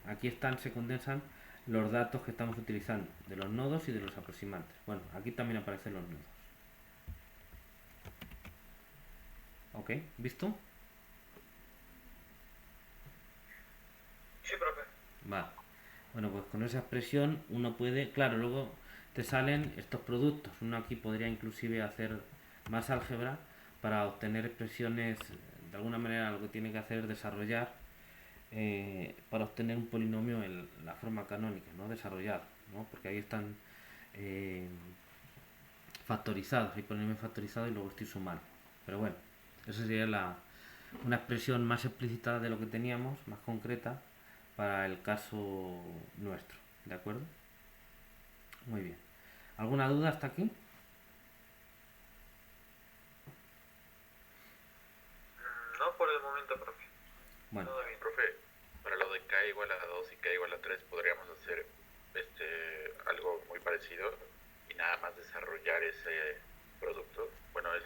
aquí se condensan los datos que estamos utilizando, de los nodos y de los aproximantes. Bueno, aquí también aparecen los nodos. ¿Ok? ¿Visto? Sí, profe. Vale. Bueno, pues con esa expresión uno puede, claro, luego te salen estos productos. Uno aquí podría inclusive hacer más álgebra para obtener expresiones. De alguna manera lo que tiene que hacer es desarrollar para obtener un polinomio en la forma canónica, ¿no? Desarrollado, ¿no? Porque ahí están factorizados, hay polinomios factorizados y luego estoy sumando. Pero bueno, eso sería una expresión más explícita de lo que teníamos, más concreta, para el caso nuestro, ¿de acuerdo? Muy bien. ¿Alguna duda hasta aquí? No por el momento, profe. Bueno, Todo bien. Profe, para lo de k igual a 2 y k igual a 3 podríamos hacer algo muy parecido y nada más desarrollar ese producto. Bueno, el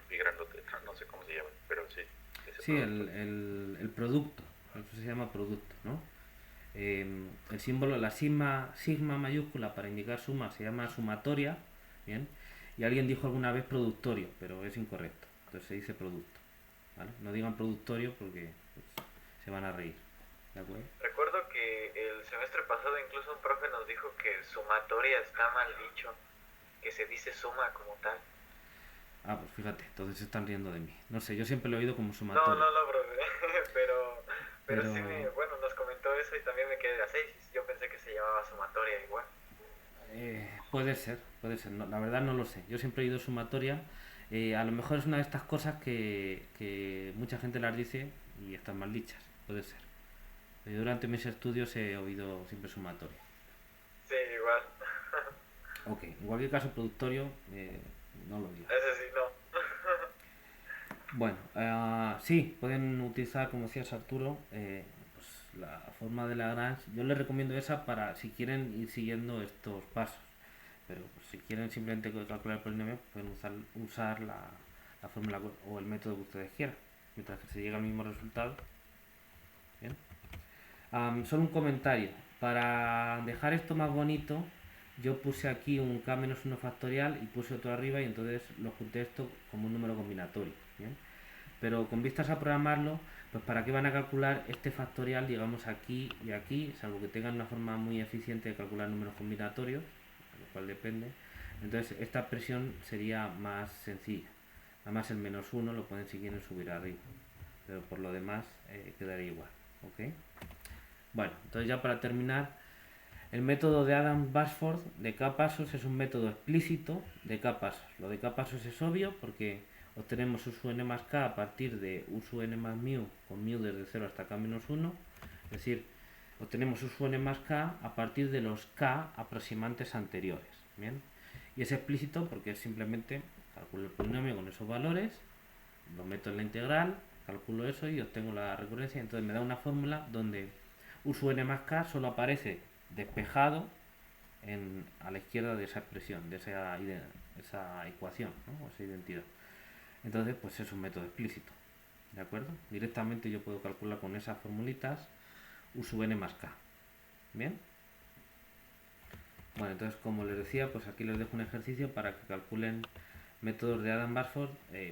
pi grandote, no sé cómo se llama, pero sí. Sí, el producto, eso se llama producto, ¿no? El símbolo, la sigma mayúscula para indicar suma se llama sumatoria, ¿bien? Y alguien dijo alguna vez productorio, pero es incorrecto, entonces se dice producto, ¿vale? No digan productorio porque pues, se van a reír, ¿de acuerdo? Recuerdo que el semestre pasado incluso un profe nos dijo que sumatoria está mal dicho, que se dice suma como tal. Ah, pues fíjate, entonces se están riendo de mí. No sé, yo siempre lo he oído como sumatoria. No, profe, pero sí bueno, nos comentó eso y también me quedé así. Yo pensé que se llamaba sumatoria igual. Puede ser. No, la verdad no lo sé. Yo siempre he oído sumatoria. A lo mejor es una de estas cosas que mucha gente las dice y están mal dichas. Puede ser. Durante mis estudios he oído siempre sumatoria. Sí, igual. Ok, en cualquier caso productorio, no lo digo. Ese sí, no. Bueno, sí, pueden utilizar, como decías Arturo, pues la forma de Lagrange. Yo les recomiendo esa para si quieren ir siguiendo estos pasos. Pero pues, si quieren simplemente calcular el polinomio, pueden usar la fórmula o el método que ustedes quieran, mientras que se llega al mismo resultado. Bien. Solo un comentario. Para dejar esto más bonito, yo puse aquí un k-1 factorial y puse otro arriba y entonces lo junté esto como un número combinatorio. ¿Bien? Pero con vistas a programarlo, pues para qué van a calcular este factorial, digamos aquí y aquí, salvo que tengan una forma muy eficiente de calcular números combinatorios, de lo cual depende. Entonces esta expresión sería más sencilla. Además el menos 1 lo pueden si quieren subir arriba, pero por lo demás quedaría igual. ¿Ok? Bueno, entonces ya para terminar, El método de Adam-Bashford de k-pasos es un método explícito de k-pasos. Lo de k-pasos es obvio porque obtenemos u sub n más k a partir de u sub n más mu con mu desde 0 hasta k menos 1. Es decir, obtenemos u sub n más k a partir de los k aproximantes anteriores. ¿Bien? Y es explícito porque es simplemente calculo el polinomio con esos valores, lo meto en la integral, calculo eso y obtengo la recurrencia. Entonces me da una fórmula donde u sub n más k solo aparece despejado a la izquierda de esa expresión, de esa ecuación, ¿no? O esa identidad. Entonces, pues es un método explícito, ¿de acuerdo? Directamente yo puedo calcular con esas formulitas u sub n más k. ¿Bien? Bueno, entonces como les decía, pues aquí les dejo un ejercicio para que calculen métodos de Adam-Bashford.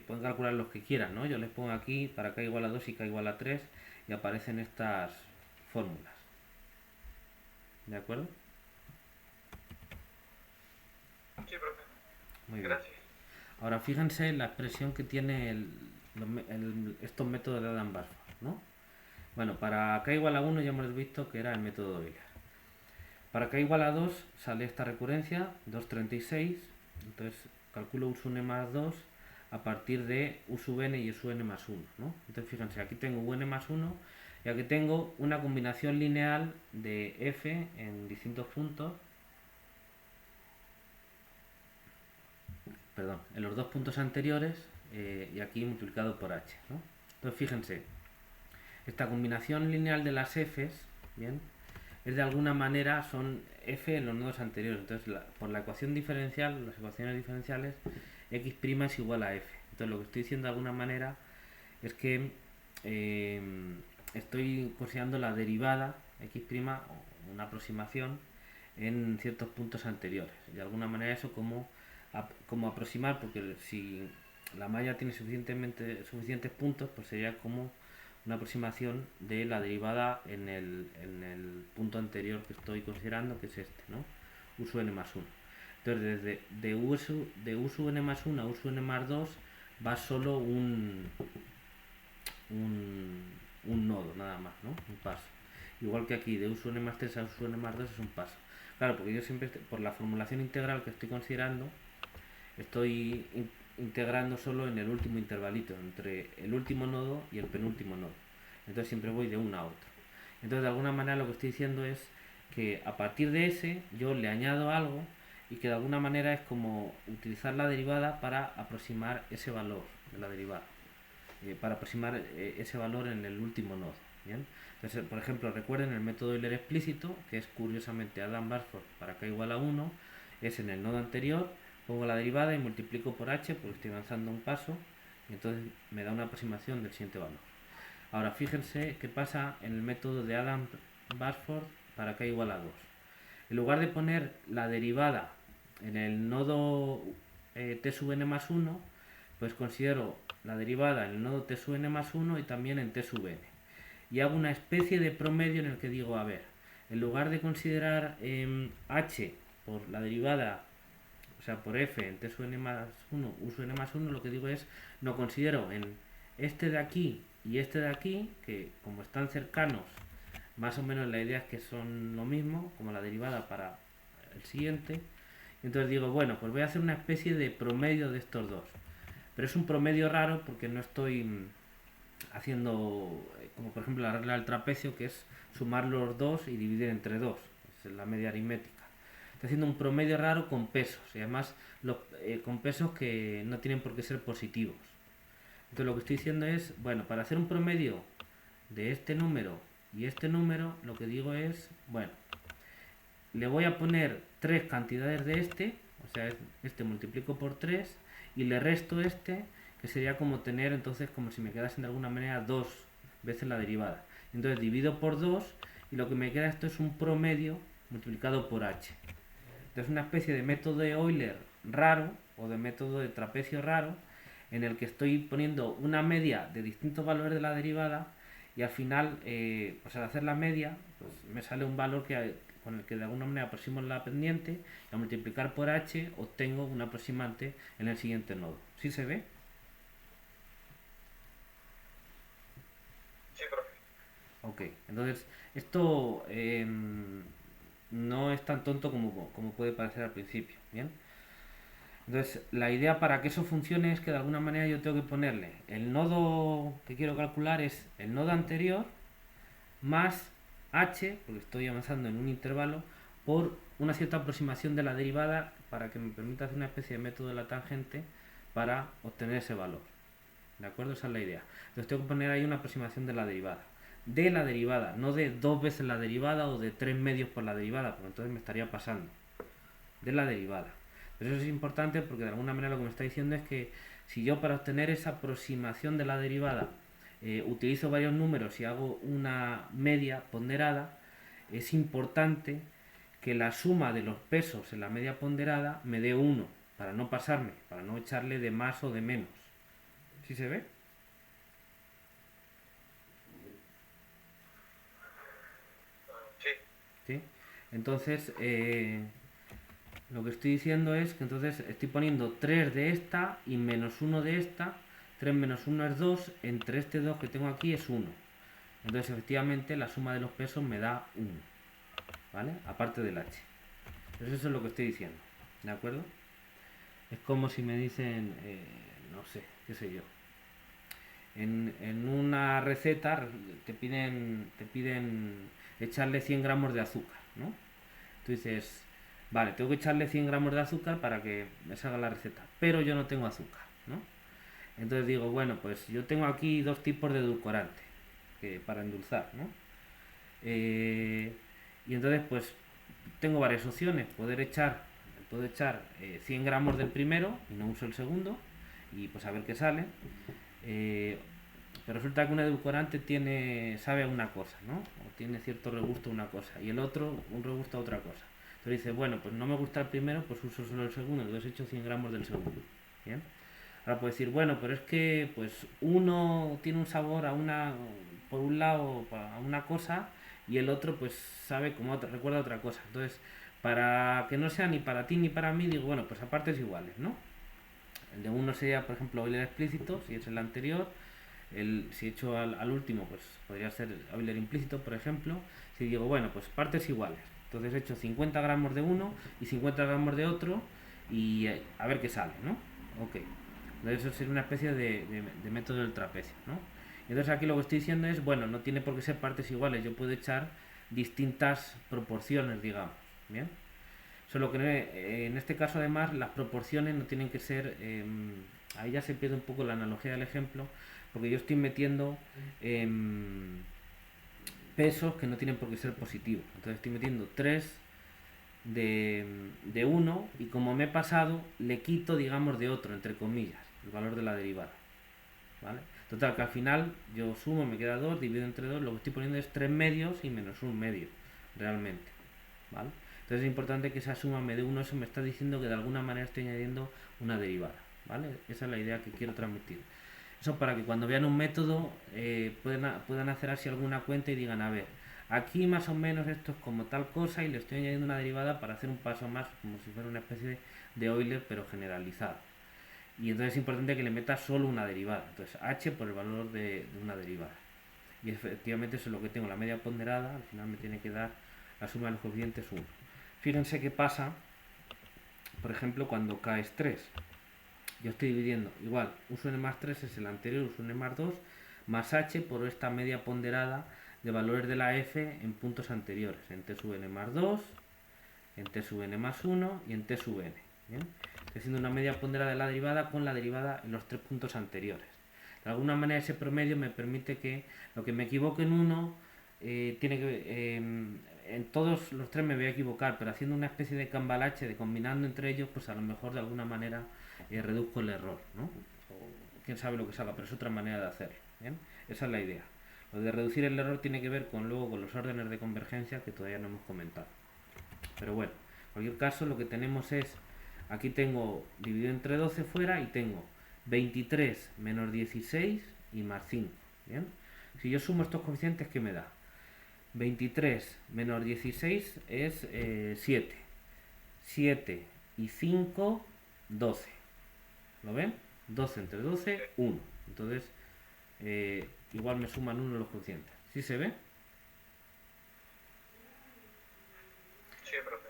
Pueden calcular los que quieran, ¿no? Yo les pongo aquí para k igual a 2 y k igual a 3 y aparecen estas fórmulas. ¿De acuerdo? Sí, profe. Muy bien. Gracias. Ahora fíjense la expresión que tiene estos métodos de Adam-Bashford, ¿no? Bueno, para k igual a 1 ya hemos visto que era el método de Euler. Para k igual a 2 sale esta recurrencia, 2,36. Entonces calculo u sub n más 2 a partir de u sub n y u sub n más 1, ¿no? Entonces fíjense, aquí tengo u n más 1 y aquí tengo una combinación lineal de f en distintos puntos. Perdón, en los dos puntos anteriores y aquí multiplicado por h, ¿no? Entonces fíjense, esta combinación lineal de las f's, ¿bien? Es de alguna manera son f en los nodos anteriores. Entonces por la ecuación diferencial, las ecuaciones diferenciales, x' es igual a f. Entonces lo que estoy diciendo de alguna manera es que estoy considerando la derivada x', o una aproximación en ciertos puntos anteriores. De alguna manera eso como aproximar, porque si la malla tiene suficientes puntos, pues sería como una aproximación de la derivada en el punto anterior que estoy considerando, que es este, ¿no? U sub n más 1. Entonces desde de u sub n más 1 a u sub n más 2 va solo un nodo nada más, ¿no? Un paso. Igual que aquí de u sub n más 3 a u sub n más 2 es un paso. Claro, porque yo siempre, por la formulación integral que estoy considerando, estoy integrando solo en el último intervalito, entre el último nodo y el penúltimo nodo. Entonces siempre voy de una a otra. Entonces de alguna manera lo que estoy diciendo es que a partir de ese yo le añado algo y que de alguna manera es como utilizar la derivada para aproximar ese valor de la derivada. Para aproximar ese valor en el último nodo. ¿Bien? Entonces, por ejemplo, recuerden el método Euler explícito, que es curiosamente Adam-Bashford para k igual a 1, es en el nodo anterior, pongo la derivada y multiplico por h porque estoy avanzando un paso y entonces me da una aproximación del siguiente valor. Ahora fíjense qué pasa en el método de Adam-Bashford para k igual a 2. En lugar de poner la derivada en el nodo t sub n más 1, pues considero la derivada en el nodo t sub n más 1 y también en t sub n. Y hago una especie de promedio en el que digo, a ver, en lugar de considerar h por la derivada, o sea, por f en t sub n más 1, u sub n más 1, lo que digo es, no considero en este de aquí y este de aquí, que como están cercanos, más o menos la idea es que son lo mismo, como la derivada para el siguiente. Entonces digo, bueno, pues voy a hacer una especie de promedio de estos dos. Pero es un promedio raro porque no estoy haciendo, como por ejemplo la regla del trapecio, que es sumar los dos y dividir entre 2. Es la media aritmética. Estoy haciendo un promedio raro con pesos, y además con pesos que no tienen por qué ser positivos. Entonces lo que estoy diciendo es, bueno, para hacer un promedio de este número y este número, lo que digo es, bueno, le voy a poner 3 cantidades de este, o sea, este multiplico por 3 y le resto este, que sería como tener, entonces, como si me quedasen de alguna manera 2 veces la derivada. Entonces divido por 2 y lo que me queda esto es un promedio multiplicado por h. Entonces una especie de método de Euler raro o de método de trapecio raro en el que estoy poniendo una media de distintos valores de la derivada y al final, pues al hacer la media, pues me sale un valor con el que de alguna manera aproximo la pendiente y al multiplicar por h obtengo un aproximante en el siguiente nodo. ¿Sí se ve? Sí, profe. Ok, entonces esto no es tan tonto como puede parecer al principio. Bien. Entonces, la idea para que eso funcione es que de alguna manera yo tengo que ponerle el nodo que quiero calcular es el nodo anterior más h, porque estoy avanzando en un intervalo, por una cierta aproximación de la derivada para que me permita hacer una especie de método de la tangente para obtener ese valor. ¿De acuerdo? Esa es la idea. Entonces tengo que poner ahí una aproximación de la derivada. De la derivada, no de 2 veces la derivada o de 3 medios por la derivada, porque entonces me estaría pasando. De la derivada. Pero eso es importante porque de alguna manera lo que me está diciendo es que si yo para obtener esa aproximación de la derivada utilizo varios números y hago una media ponderada, es importante que la suma de los pesos en la media ponderada me dé 1, para no pasarme, para no echarle de más o de menos. ¿Sí se ve? Sí. ¿Sí? Entonces, lo que estoy diciendo es que entonces estoy poniendo 3 de esta y menos 1 de esta. 3 menos 1 es 2, entre este 2 que tengo aquí es 1. Entonces efectivamente la suma de los pesos me da 1, ¿vale? Aparte del h. Entonces eso es lo que estoy diciendo, ¿de acuerdo? Es como si me dicen, no sé, qué sé yo. En una receta te piden echarle 100 gramos de azúcar, ¿no? Tú dices, vale, tengo que echarle 100 gramos de azúcar para que me salga la receta, pero yo no tengo azúcar, ¿no? Entonces digo, bueno, pues yo tengo aquí dos tipos de edulcorante para endulzar, ¿no? Y entonces pues tengo varias opciones. Puedo echar 100 gramos del primero y no uso el segundo y pues a ver qué sale. Pero resulta que un edulcorante sabe a una cosa, ¿no? O tiene cierto regusto a una cosa y el otro un regusto a otra cosa. Entonces dice, bueno, pues no me gusta el primero, pues uso solo el segundo, entonces echo 100 gramos del segundo. ¿Bien? Ahora puedo decir, bueno, pero es que pues uno tiene un sabor por un lado a una cosa y el otro pues sabe como recuerda otra cosa. Entonces, para que no sea ni para ti ni para mí, digo, bueno, pues a partes iguales, ¿no? El de uno sería, por ejemplo, Euler explícito, si es el anterior. Si echo al último, pues podría ser Euler implícito, por ejemplo. Si digo, bueno, pues partes iguales. Entonces echo 50 gramos de uno y 50 gramos de otro y a ver qué sale, ¿no? Ok. Entonces eso sería una especie de método del trapecio, ¿no? Entonces aquí lo que estoy diciendo es, bueno, no tiene por qué ser partes iguales, yo puedo echar distintas proporciones, digamos, ¿bien? Solo que en este caso además las proporciones no tienen que ser, ahí ya se pierde un poco la analogía del ejemplo, porque yo estoy metiendo pesos que no tienen por qué ser positivos. Entonces estoy metiendo 3 de uno y como me he pasado, le quito, digamos, de otro, entre comillas, el valor de la derivada. ¿Vale? Total, que al final yo sumo, me queda 2, divido entre 2, lo que estoy poniendo es 3 medios y menos 1 medio, realmente. ¿Vale? Entonces es importante que esa suma me dé 1, eso me está diciendo que de alguna manera estoy añadiendo una derivada. ¿Vale? Esa es la idea que quiero transmitir. Eso para que cuando vean un método puedan hacer así alguna cuenta y digan, a ver, aquí más o menos esto es como tal cosa y le estoy añadiendo una derivada para hacer un paso más, como si fuera una especie de Euler pero generalizado. Y entonces es importante que le meta solo una derivada. Entonces h por el valor de una derivada. Y efectivamente eso es lo que tengo, la media ponderada, al final me tiene que dar la suma de los coeficientes 1. Fíjense qué pasa, por ejemplo, cuando k es 3. Yo estoy dividiendo, igual, uso n más 3 es el anterior, uso n más 2, más h por esta media ponderada de valores de la f en puntos anteriores, en t sub n más 2, en t sub n más 1 y en t sub n. ¿Bien? Estoy haciendo una media ponderada de la derivada con la derivada en los 3 puntos anteriores. De alguna manera ese promedio me permite que lo que me equivoque en uno, en todos los 3 me voy a equivocar, pero haciendo una especie de cambalache, de combinando entre ellos, pues a lo mejor de alguna manera reduzco el error, ¿no? O quién sabe lo que salga, pero es otra manera de hacerlo. ¿Bien? Esa es la idea. Lo de reducir el error tiene que ver con los órdenes de convergencia que todavía no hemos comentado. Pero bueno, en cualquier caso lo que tenemos es, aquí tengo dividido entre 12 fuera y tengo 23 menos 16 y más 5. ¿Bien? Si yo sumo estos coeficientes, ¿qué me da? 23 menos 16 es 7. 7 y 5, 12. ¿Lo ven? 12 entre 12, 1. Entonces, igual me suman 1 los coeficientes. ¿Sí se ve?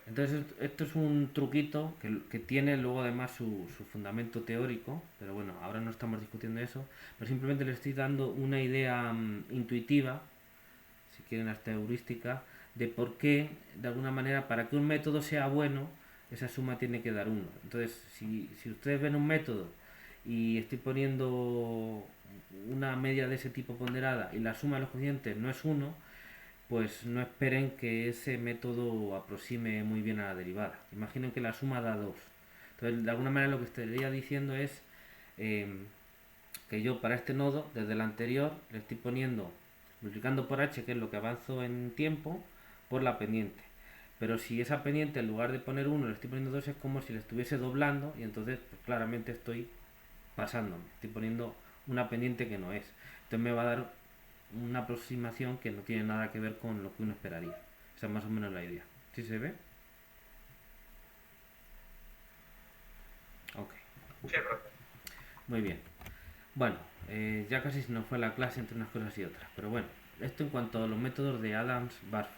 Entonces esto es un truquito que tiene luego además su fundamento teórico, pero bueno, ahora no estamos discutiendo eso, pero simplemente le estoy dando una idea intuitiva, si quieren hasta heurística, de por qué, de alguna manera, para que un método sea bueno, esa suma tiene que dar uno. Entonces, si ustedes ven un método y estoy poniendo una media de ese tipo ponderada y la suma de los coeficientes no es uno, pues no esperen que ese método aproxime muy bien a la derivada. Imaginen que la suma da 2. Entonces, de alguna manera lo que estaría diciendo es eh, que yo para este nodo, desde el anterior, le estoy poniendo, multiplicando por h, que es lo que avanzo en tiempo, por la pendiente. Pero si esa pendiente, en lugar de poner 1, le estoy poniendo 2, es como si le estuviese doblando y entonces pues, claramente estoy pasándome. Estoy poniendo una pendiente que no es. Entonces me va a dar una aproximación que no tiene nada que ver con lo que uno esperaría. Esa es más o menos la idea. ¿Sí se ve? Ok. Sí, profe. Muy bien. Bueno, ya casi se nos fue la clase entre unas cosas y otras. Pero bueno, esto en cuanto a los métodos de Adams-Barfoot.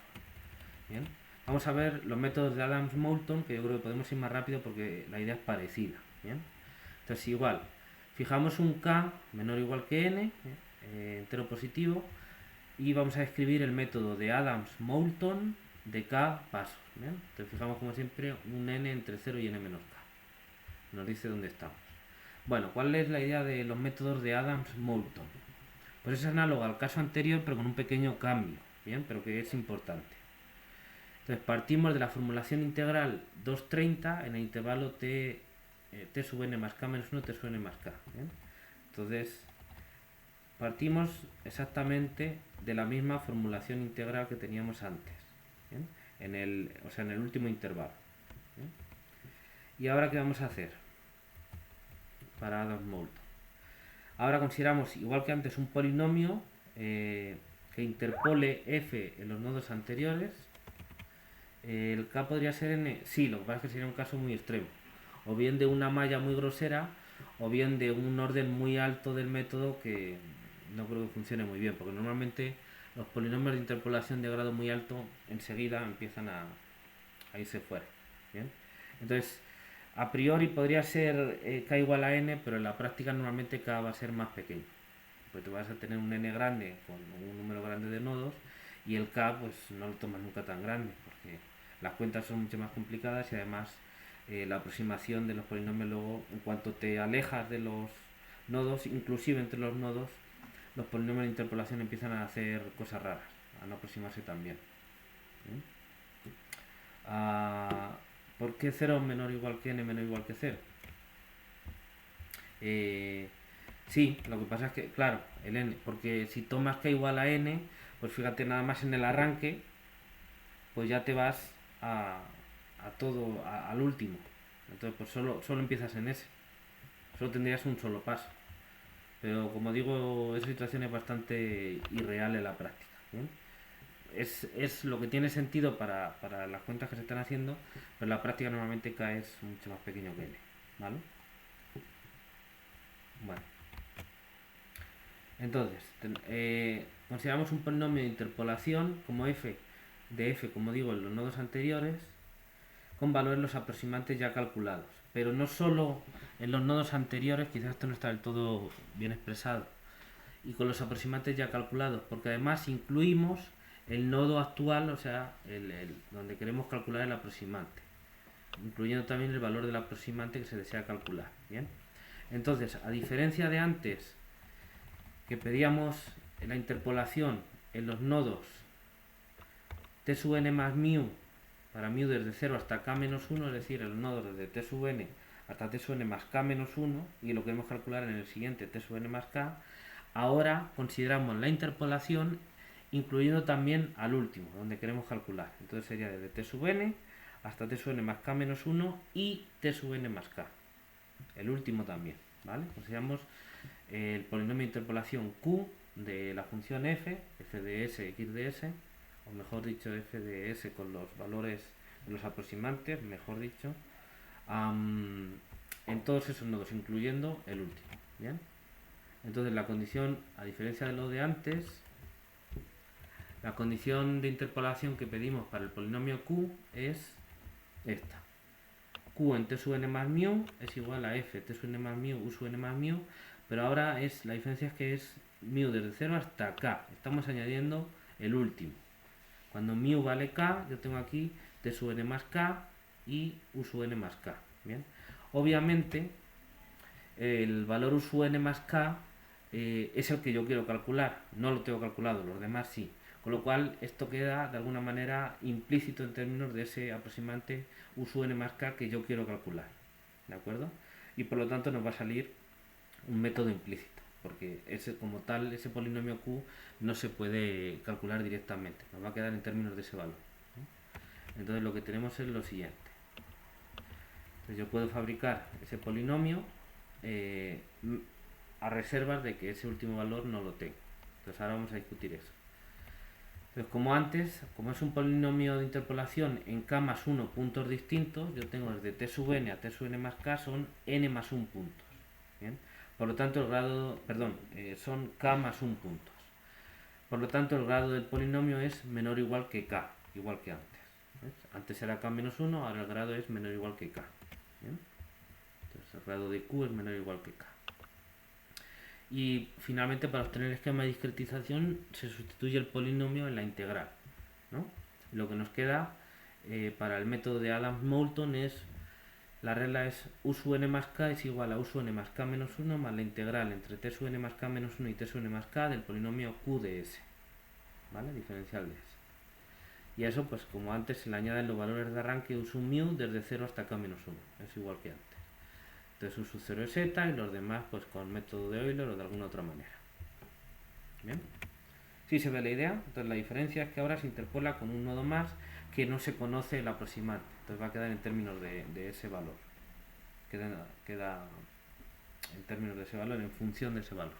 Bien. Vamos a ver los métodos de Adams-Moulton, que yo creo que podemos ir más rápido porque la idea es parecida. Bien. Entonces igual, fijamos un k menor o igual que n, entero positivo, y vamos a escribir el método de Adams-Moulton de k pasos. ¿bien? Entonces fijamos como siempre un n entre 0 y n menos k. Nos dice dónde estamos. Bueno, ¿cuál es la idea de los métodos de Adams-Moulton? Pues es análogo al caso anterior, pero con un pequeño cambio, ¿bien? Pero que es importante. Entonces partimos de la formulación integral 230 en el intervalo t sub n más k menos 1, t sub n más k. ¿bien? Entonces partimos exactamente de la misma formulación integral que teníamos antes, ¿bien? En el último intervalo. ¿bien? ¿Y ahora qué vamos a hacer? Para Adams-Moulton. Ahora consideramos, igual que antes, un polinomio que interpole f en los nodos anteriores. El k podría ser n, sí, lo que pasa es que sería un caso muy extremo. O bien de una malla muy grosera, o bien de un orden muy alto del método que no creo que funcione muy bien, porque normalmente los polinomios de interpolación de grado muy alto enseguida empiezan a irse fuera. ¿bien? Entonces, a priori podría ser k igual a n, pero en la práctica normalmente k va a ser más pequeño. Pues te vas a tener un n grande con un número grande de nodos y el k pues no lo tomas nunca tan grande porque las cuentas son mucho más complicadas y además la aproximación de los polinomios luego en cuanto te alejas de los nodos, inclusive entre los nodos, los polinomios de interpolación empiezan a hacer cosas raras, a no aproximarse tan bien. ¿Por qué 0 menor o igual que n menor o igual que 0? Sí, lo que pasa es que, claro, el n, porque si tomas k igual a n, pues fíjate nada más en el arranque, pues ya te vas al último. Entonces, pues solo empiezas en ese. Solo tendrías un solo paso. Pero como digo, esa situación es bastante irreal en la práctica. ¿bien? Es lo que tiene sentido para las cuentas que se están haciendo, pero en la práctica normalmente k es mucho más pequeño que n. ¿Vale? Bueno. Entonces, consideramos un polinomio de interpolación como f de f, como digo, en los nodos anteriores, con valores los aproximantes ya calculados. Pero no solo en los nodos anteriores, quizás esto no está del todo bien expresado, y con los aproximantes ya calculados, porque además incluimos el nodo actual, o sea, donde queremos calcular el aproximante, incluyendo también el valor del aproximante que se desea calcular. ¿bien? Entonces, a diferencia de antes, que pedíamos la interpolación en los nodos t sub n más mu, para mu desde 0 hasta k menos 1, es decir, en los nodos desde t sub n hasta t sub n más k menos 1, y lo queremos calcular en el siguiente t sub n más k, ahora consideramos la interpolación incluyendo también al último, donde queremos calcular. Entonces sería desde t sub n hasta t sub n más k menos 1 y t sub n más k. El último también, ¿vale? Consideramos el polinomio de interpolación q de la función f de s, x de s, o mejor dicho, f de s con los valores de los aproximantes, mejor dicho, en todos esos nodos, incluyendo el último. ¿bien? Entonces la condición, a diferencia de lo de antes, la condición de interpolación que pedimos para el polinomio q es esta. Q en t sub n más mu es igual a f t sub n más mu u sub n más mu, pero ahora la diferencia es que es mu desde 0 hasta k. Estamos añadiendo el último. Cuando mu vale k, yo tengo aquí t sub n más k y u sub n más k. Bien. Obviamente, el valor u sub n más k es el que yo quiero calcular. No lo tengo calculado, los demás sí. Con lo cual, esto queda de alguna manera implícito en términos de ese aproximante u sub n más k que yo quiero calcular. ¿De acuerdo? Y por lo tanto nos va a salir un método implícito, porque como tal, ese polinomio q no se puede calcular directamente. Nos va a quedar en términos de ese valor. Entonces lo que tenemos es lo siguiente. Entonces yo puedo fabricar ese polinomio a reservas de que ese último valor no lo tengo. Entonces ahora vamos a discutir eso. Entonces, como antes, como es un polinomio de interpolación en k más 1 puntos distintos, yo tengo desde t sub n a t sub n más k son n más 1 puntos. ¿Bien? Por lo tanto, son k más 1 puntos. Por lo tanto, el grado del polinomio es menor o igual que k, igual que antes. ¿Ves? Antes era k menos 1, ahora el grado es menor o igual que k. ¿Bien? Entonces, el grado de q es menor o igual que k. Y finalmente, para obtener el esquema de discretización se sustituye el polinomio en la integral, ¿no? Lo que nos queda para el método de Adams-Moulton la regla es u sub n más k es igual a u sub n más k menos 1 más la integral entre t sub n más k menos 1 y t sub n más k del polinomio q de s, ¿vale? Diferencial de s. Y a eso, pues como antes, se le añaden los valores de arranque u sub mu desde 0 hasta k menos 1, es igual que antes. Entonces u sub 0 es z y los demás pues con método de Euler o de alguna otra manera. ¿Bien? ¿Sí se ve la idea? Entonces la diferencia es que ahora se interpola con un nodo más que no se conoce el aproximante. Entonces va a quedar en términos de ese valor. Queda en términos de ese valor, en función de ese valor.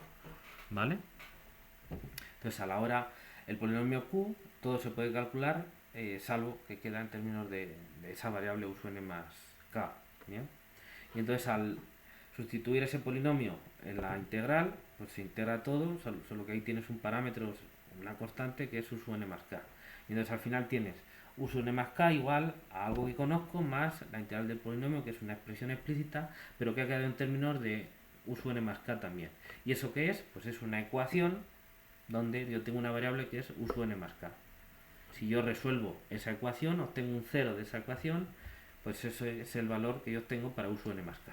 ¿Vale? Entonces a la hora, el polinomio q, todo se puede calcular, salvo que queda en términos de esa variable u sub n más k. ¿Bien? Y entonces al sustituir ese polinomio en la integral, pues se integra todo, solo que ahí tienes un parámetro, una constante que es u sub n más k. Y entonces al final tienes u sub n más k igual a algo que conozco más la integral del polinomio, que es una expresión explícita, pero que ha quedado en términos de u sub n más k también. ¿Y eso qué es? Pues es una ecuación donde yo tengo una variable que es u sub n más k. Si yo resuelvo esa ecuación, obtengo un 0 de esa ecuación, pues ese es el valor que yo obtengo para u sub n más k.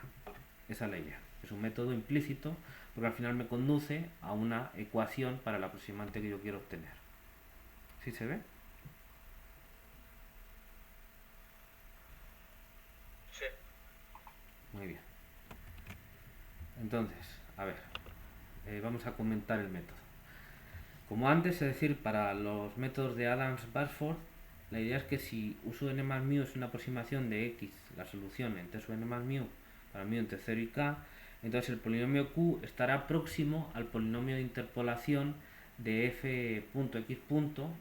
Esa es la idea. Es un método implícito porque al final me conduce a una ecuación para el aproximante que yo quiero obtener. ¿Sí se ve? Sí. Muy bien. Entonces, a ver, vamos a comentar el método. Como antes, es decir, para los métodos de Adams-Basford, la idea es que si u sub n más mu es una aproximación de x, la solución en t sub n más mu, para mu entre 0 y k, entonces el polinomio q estará próximo al polinomio de interpolación de f.x.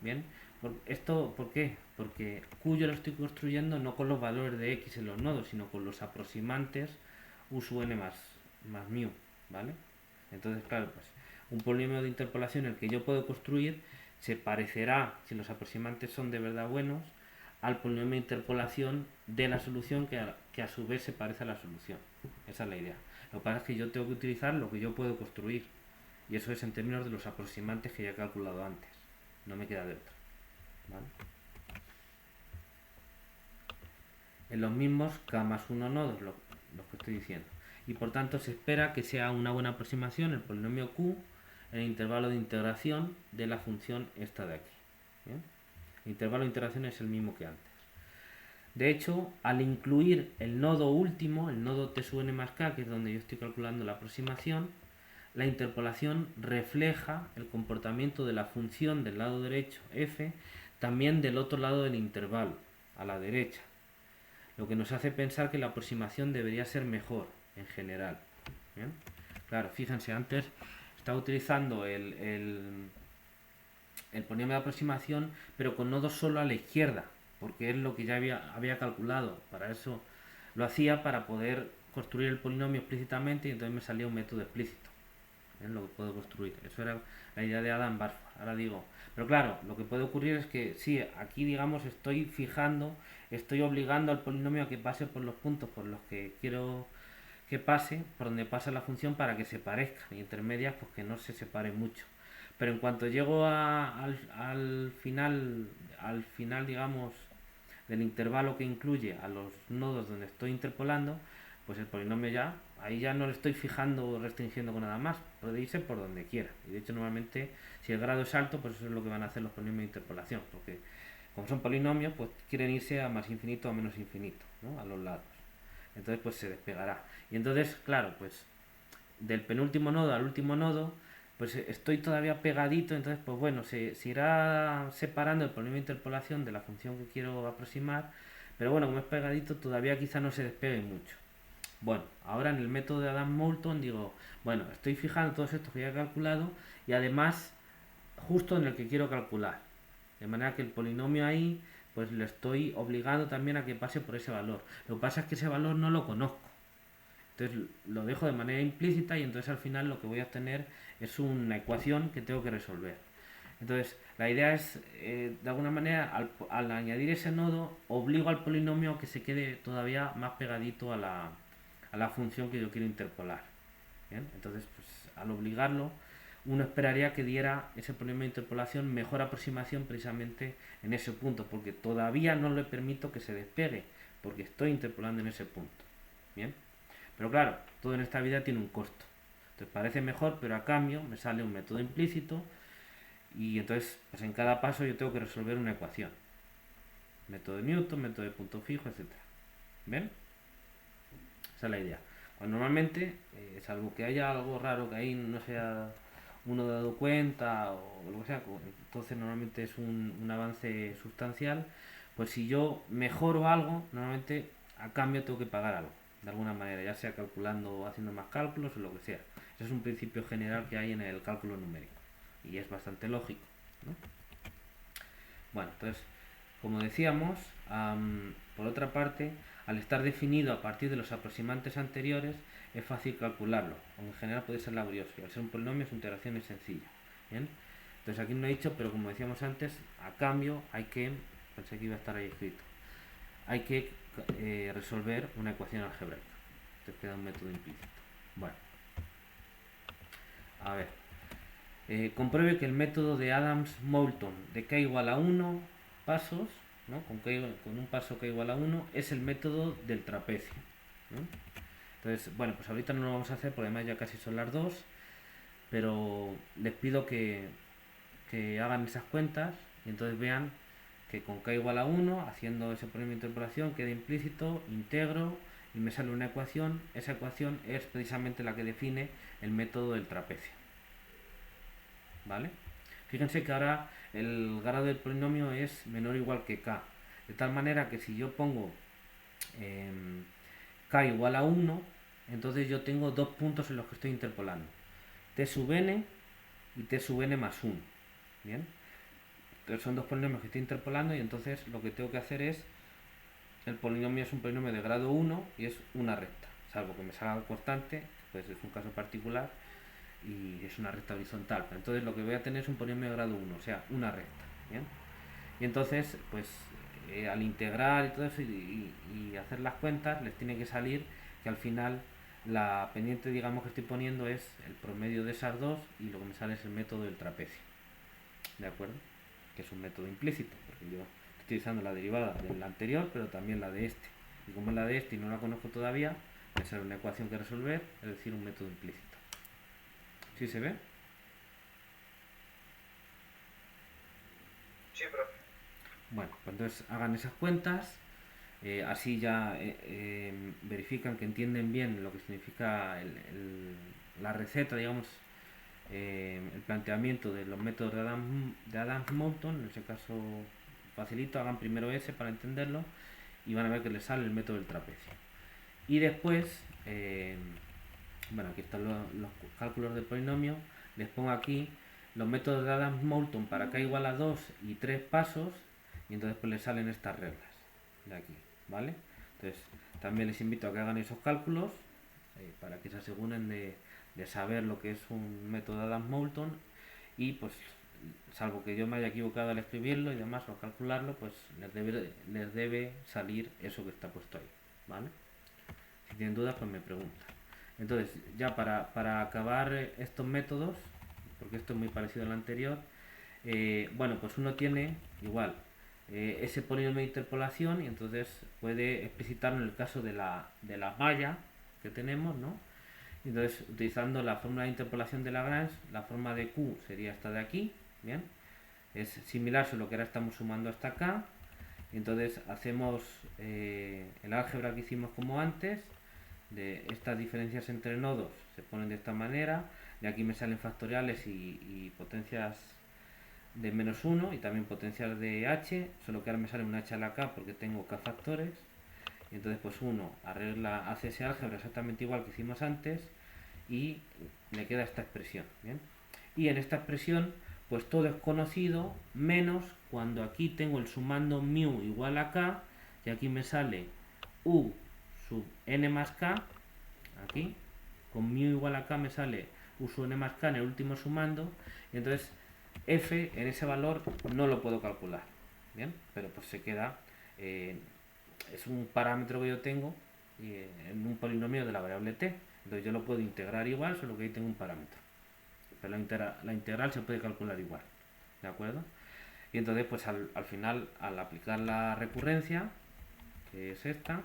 ¿Bien? ¿Por qué? Porque q yo lo estoy construyendo no con los valores de x en los nodos, sino con los aproximantes u sub n más mu, ¿vale? Entonces, claro, pues un polinomio de interpolación el que yo puedo construir se parecerá, si los aproximantes son de verdad buenos, al polinomio de interpolación de la solución que a su vez se parece a la solución. Esa es la idea. Lo que pasa es que yo tengo que utilizar lo que yo puedo construir. Y eso es en términos de los aproximantes que ya he calculado antes. No me queda de otro. ¿Vale? En los mismos k más 1 nodos, lo que estoy diciendo. Y por tanto se espera que sea una buena aproximación el polinomio q en el intervalo de integración de la función esta de aquí. ¿Bien? El intervalo de integración es el mismo que antes. De hecho, al incluir el nodo último, el nodo t sub n más k, que es donde yo estoy calculando la aproximación, la interpolación refleja el comportamiento de la función del lado derecho f también del otro lado del intervalo, a la derecha, lo que nos hace pensar que la aproximación debería ser mejor en general. ¿Bien? Claro, fíjense, antes estaba utilizando el polinomio de aproximación, pero con nodos solo a la izquierda, porque es lo que ya había calculado. Para eso lo hacía, para poder construir el polinomio explícitamente, y entonces me salía un método explícito. es lo que puedo construir. Eso era la idea de Adam Barford. Ahora digo, pero claro, lo que puede ocurrir es que sí, aquí digamos estoy obligando al polinomio a que pase por los puntos por los que quiero que pase, por donde pasa la función para que se parezcan, y intermedias pues que no se separen mucho. Pero en cuanto llego al final digamos del intervalo que incluye a los nodos donde estoy interpolando, pues el polinomio ya, ahí ya no le estoy fijando o restringiendo con nada más, puede irse por donde quiera. Y de hecho normalmente si el grado es alto, pues eso es lo que van a hacer los polinomios de interpolación, porque como son polinomios, pues quieren irse a más infinito o a menos infinito, ¿no? A los lados. Entonces pues se despegará. Y entonces, claro, pues del penúltimo nodo al último nodo, pues estoy todavía pegadito, entonces pues bueno, se irá separando el polinomio de interpolación de la función que quiero aproximar, pero bueno, como es pegadito todavía quizá no se despegue mucho. Bueno, ahora en el método de Adam-Moulton digo, bueno, estoy fijando todos estos que ya he calculado y además justo en el que quiero calcular. De manera que el polinomio ahí, pues le estoy obligando también a que pase por ese valor. Lo que pasa es que ese valor no lo conozco. Entonces lo dejo de manera implícita y entonces al final lo que voy a obtener es una ecuación que tengo que resolver. Entonces la idea es, de alguna manera, al añadir ese nodo, obligo al polinomio a que se quede todavía más pegadito a la función que yo quiero interpolar. ¿Bien? Entonces, pues, al obligarlo, uno esperaría que diera ese polinomio de interpolación mejor aproximación precisamente en ese punto, porque todavía no le permito que se despegue, porque estoy interpolando en ese punto. ¿Bien? Pero claro, todo en esta vida tiene un costo. Entonces parece mejor, pero a cambio me sale un método implícito y entonces pues en cada paso yo tengo que resolver una ecuación. Método de Newton, método de punto fijo, etc. ¿Ven? Esa es la idea. Pues normalmente, salvo que haya algo raro que ahí no sea uno dado cuenta o lo que sea, entonces normalmente es un avance sustancial, pues si yo mejoro algo, normalmente a cambio tengo que pagar algo, de alguna manera, ya sea calculando o haciendo más cálculos o lo que sea. Ese es un principio general que hay en el cálculo numérico y es bastante lógico, ¿no? Bueno, entonces, como decíamos, por otra parte, al estar definido a partir de los aproximantes anteriores, es fácil calcularlo, aunque en general puede ser laborioso, y al ser un polinomio su integración es sencilla. ¿Bien? Entonces aquí no he dicho, pero como decíamos antes, a cambio hay que, pensé que iba a estar ahí escrito, hay que resolver una ecuación algebraica. Entonces queda un método implícito. Bueno, a ver. Compruebe que el método de Adams-Moulton de k igual a 1 pasos, ¿no? Con un paso k igual a 1 es el método del trapecio, ¿no? Entonces, bueno, pues ahorita no lo vamos a hacer porque además ya casi son las 2, pero les pido que hagan esas cuentas y entonces vean que con k igual a 1, haciendo ese polinomio de interpolación, queda implícito, integro y me sale una ecuación. Esa ecuación es precisamente la que define el método del trapecio. ¿Vale? Fíjense que ahora el grado del polinomio es menor o igual que k, de tal manera que si yo pongo k igual a 1, entonces yo tengo dos puntos en los que estoy interpolando, t sub n y t sub n más 1. ¿Bien? Entonces son dos polinomios que estoy interpolando y entonces lo que tengo que hacer es, el polinomio es un polinomio de grado 1 y es una recta, salvo que me salga constante, pues es un caso particular y es una recta horizontal. Entonces lo que voy a tener es un polinomio de grado 1, o sea, una recta. ¿Bien? Y entonces, pues al integrar y todo eso y hacer las cuentas, les tiene que salir que al final la pendiente, digamos, que estoy poniendo es el promedio de esas dos y lo que me sale es el método del trapecio. ¿De acuerdo? Que es un método implícito, porque yo estoy utilizando la derivada de la anterior, pero también la de este. Y como es la de este y no la conozco todavía, me sale una ecuación que resolver, es decir, un método implícito. ¿Sí se ve? Sí, profe. Bueno, pues entonces hagan esas cuentas, así ya verifican que entienden bien lo que significa la receta, digamos, el planteamiento de los métodos de Adams-Moulton. En ese caso facilito, hagan primero ese para entenderlo y van a ver que les sale el método del trapecio. Y después, bueno, aquí están los cálculos del polinomio, les pongo aquí los métodos de Adams-Moulton para k igual a 2 y 3 pasos y entonces pues les salen estas reglas de aquí, ¿vale? Entonces también les invito a que hagan esos cálculos para que se aseguren de de saber lo que es un método de Adams-Moulton y pues salvo que yo me haya equivocado al escribirlo y demás o al calcularlo, pues les debe salir eso que está puesto ahí, ¿vale? Si tienen dudas, pues me preguntan. Entonces, ya para acabar estos métodos, porque esto es muy parecido al anterior, bueno, pues uno tiene igual ese polinomio de interpolación y entonces puede explicitarlo en el caso de la malla que tenemos, ¿no? Entonces, utilizando la fórmula de interpolación de Lagrange, la forma de Q sería esta de aquí, ¿bien? Es similar, solo que ahora estamos sumando hasta acá. Y entonces hacemos el álgebra que hicimos como antes, de estas diferencias entre nodos se ponen de esta manera, de aquí me salen factoriales y potencias de menos 1 y también potencial de h, solo que ahora me sale un h a la k porque tengo k factores. Y entonces pues uno hace ese álgebra exactamente igual que hicimos antes y me queda esta expresión, ¿bien? Y en esta expresión pues todo es conocido menos cuando aquí tengo el sumando mu igual a k y aquí me sale u sub n más k, aquí con mu igual a k me sale u sub n más k en el último sumando y entonces f en ese valor no lo puedo calcular, ¿bien? Pero pues se queda, es un parámetro que yo tengo en un polinomio de la variable t, entonces yo lo puedo integrar igual, solo que ahí tengo un parámetro, pero la integral se puede calcular igual, ¿de acuerdo? Y entonces pues al final, al aplicar la recurrencia, que es esta,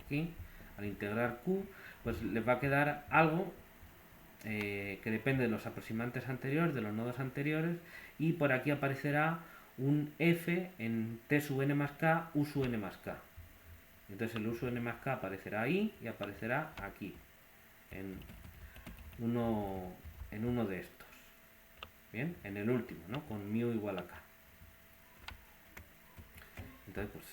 aquí, al integrar q, pues les va a quedar algo que depende de los aproximantes anteriores, de los nodos anteriores, y por aquí aparecerá un f en t sub n más k, u sub n más k. Entonces el u sub n más k aparecerá ahí y aparecerá aquí, en uno de estos. Bien, en el último, ¿no? Con mu igual a k. Entonces, pues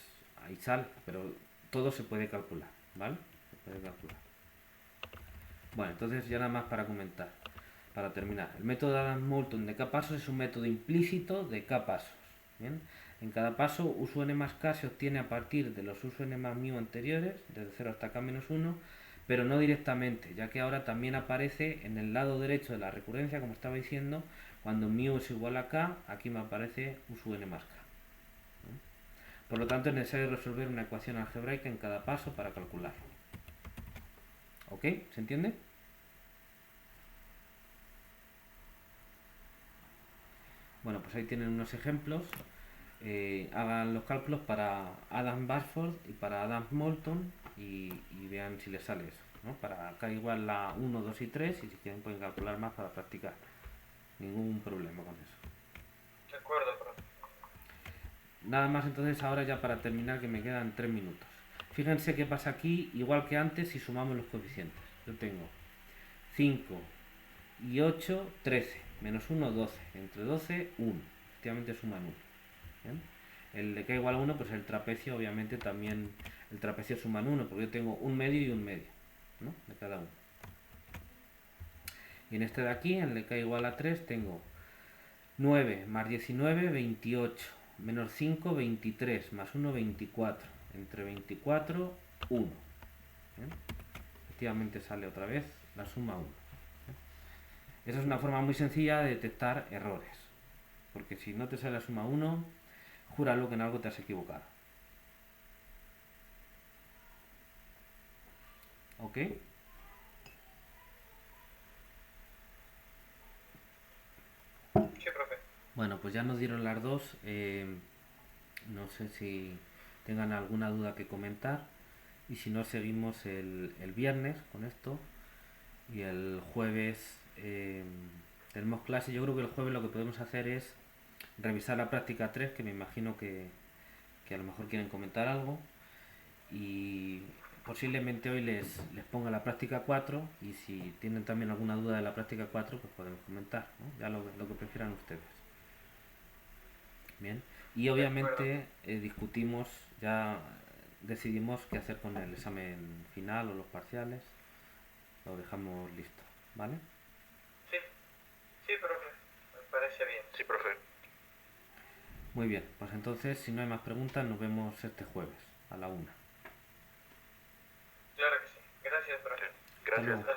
ahí sale, pero todo se puede calcular, ¿vale? Se puede calcular. Bueno, entonces ya nada más para comentar, para terminar. El método de Adams-Moulton de k pasos es un método implícito de k pasos. ¿Bien? En cada paso, u sub n más k se obtiene a partir de los u sub n más mu anteriores, desde 0 hasta k menos 1, pero no directamente, ya que ahora también aparece en el lado derecho de la recurrencia, como estaba diciendo, cuando mu es igual a k, aquí me aparece u sub n más k. Por lo tanto, es necesario resolver una ecuación algebraica en cada paso para calcularlo. ¿Ok? ¿Se entiende? Bueno, pues ahí tienen unos ejemplos. Hagan los cálculos para Adams-Basford y para Adams-Moulton y vean si les sale eso, ¿no? Para acá igual la 1, 2 y 3 y si quieren pueden calcular más para practicar. Ningún problema con eso. De acuerdo, profe. Nada más entonces ahora ya para terminar que me quedan 3 minutos. Fíjense qué pasa aquí, igual que antes si sumamos los coeficientes. Yo tengo 5 y 8, 13, menos 1, 12, entre 12, 1. Efectivamente suman 1. ¿Bien? El de k igual a 1, pues el trapecio obviamente también, el trapecio suman 1, porque yo tengo un medio y un medio, ¿no? De cada uno. Y en este de aquí, en el de k igual a 3, tengo 9 más 19, 28, menos 5, 23, más 1, 24, entre 24, 1. ¿Bien? Efectivamente sale otra vez la suma 1. Esa es una forma muy sencilla de detectar errores, porque si no te sale la suma 1, júralo que en algo te has equivocado. ¿Ok? Sí, profe. Bueno, pues ya nos dieron las dos. No sé si tengan alguna duda que comentar. Y si no, seguimos el viernes con esto. Y el jueves tenemos clase. Yo creo que el jueves lo que podemos hacer es revisar la práctica 3, que me imagino que a lo mejor quieren comentar algo. Y posiblemente hoy les ponga la práctica 4 y si tienen también alguna duda de la práctica 4 pues podemos comentar, ¿no? Ya lo que prefieran ustedes. Bien, y obviamente discutimos, ya decidimos qué hacer con el examen final o los parciales, lo dejamos listo, ¿vale? Sí, sí, profe, me parece bien. Sí, profe. Muy bien, pues entonces si no hay más preguntas nos vemos este jueves a la 1. Hasta luego. Hasta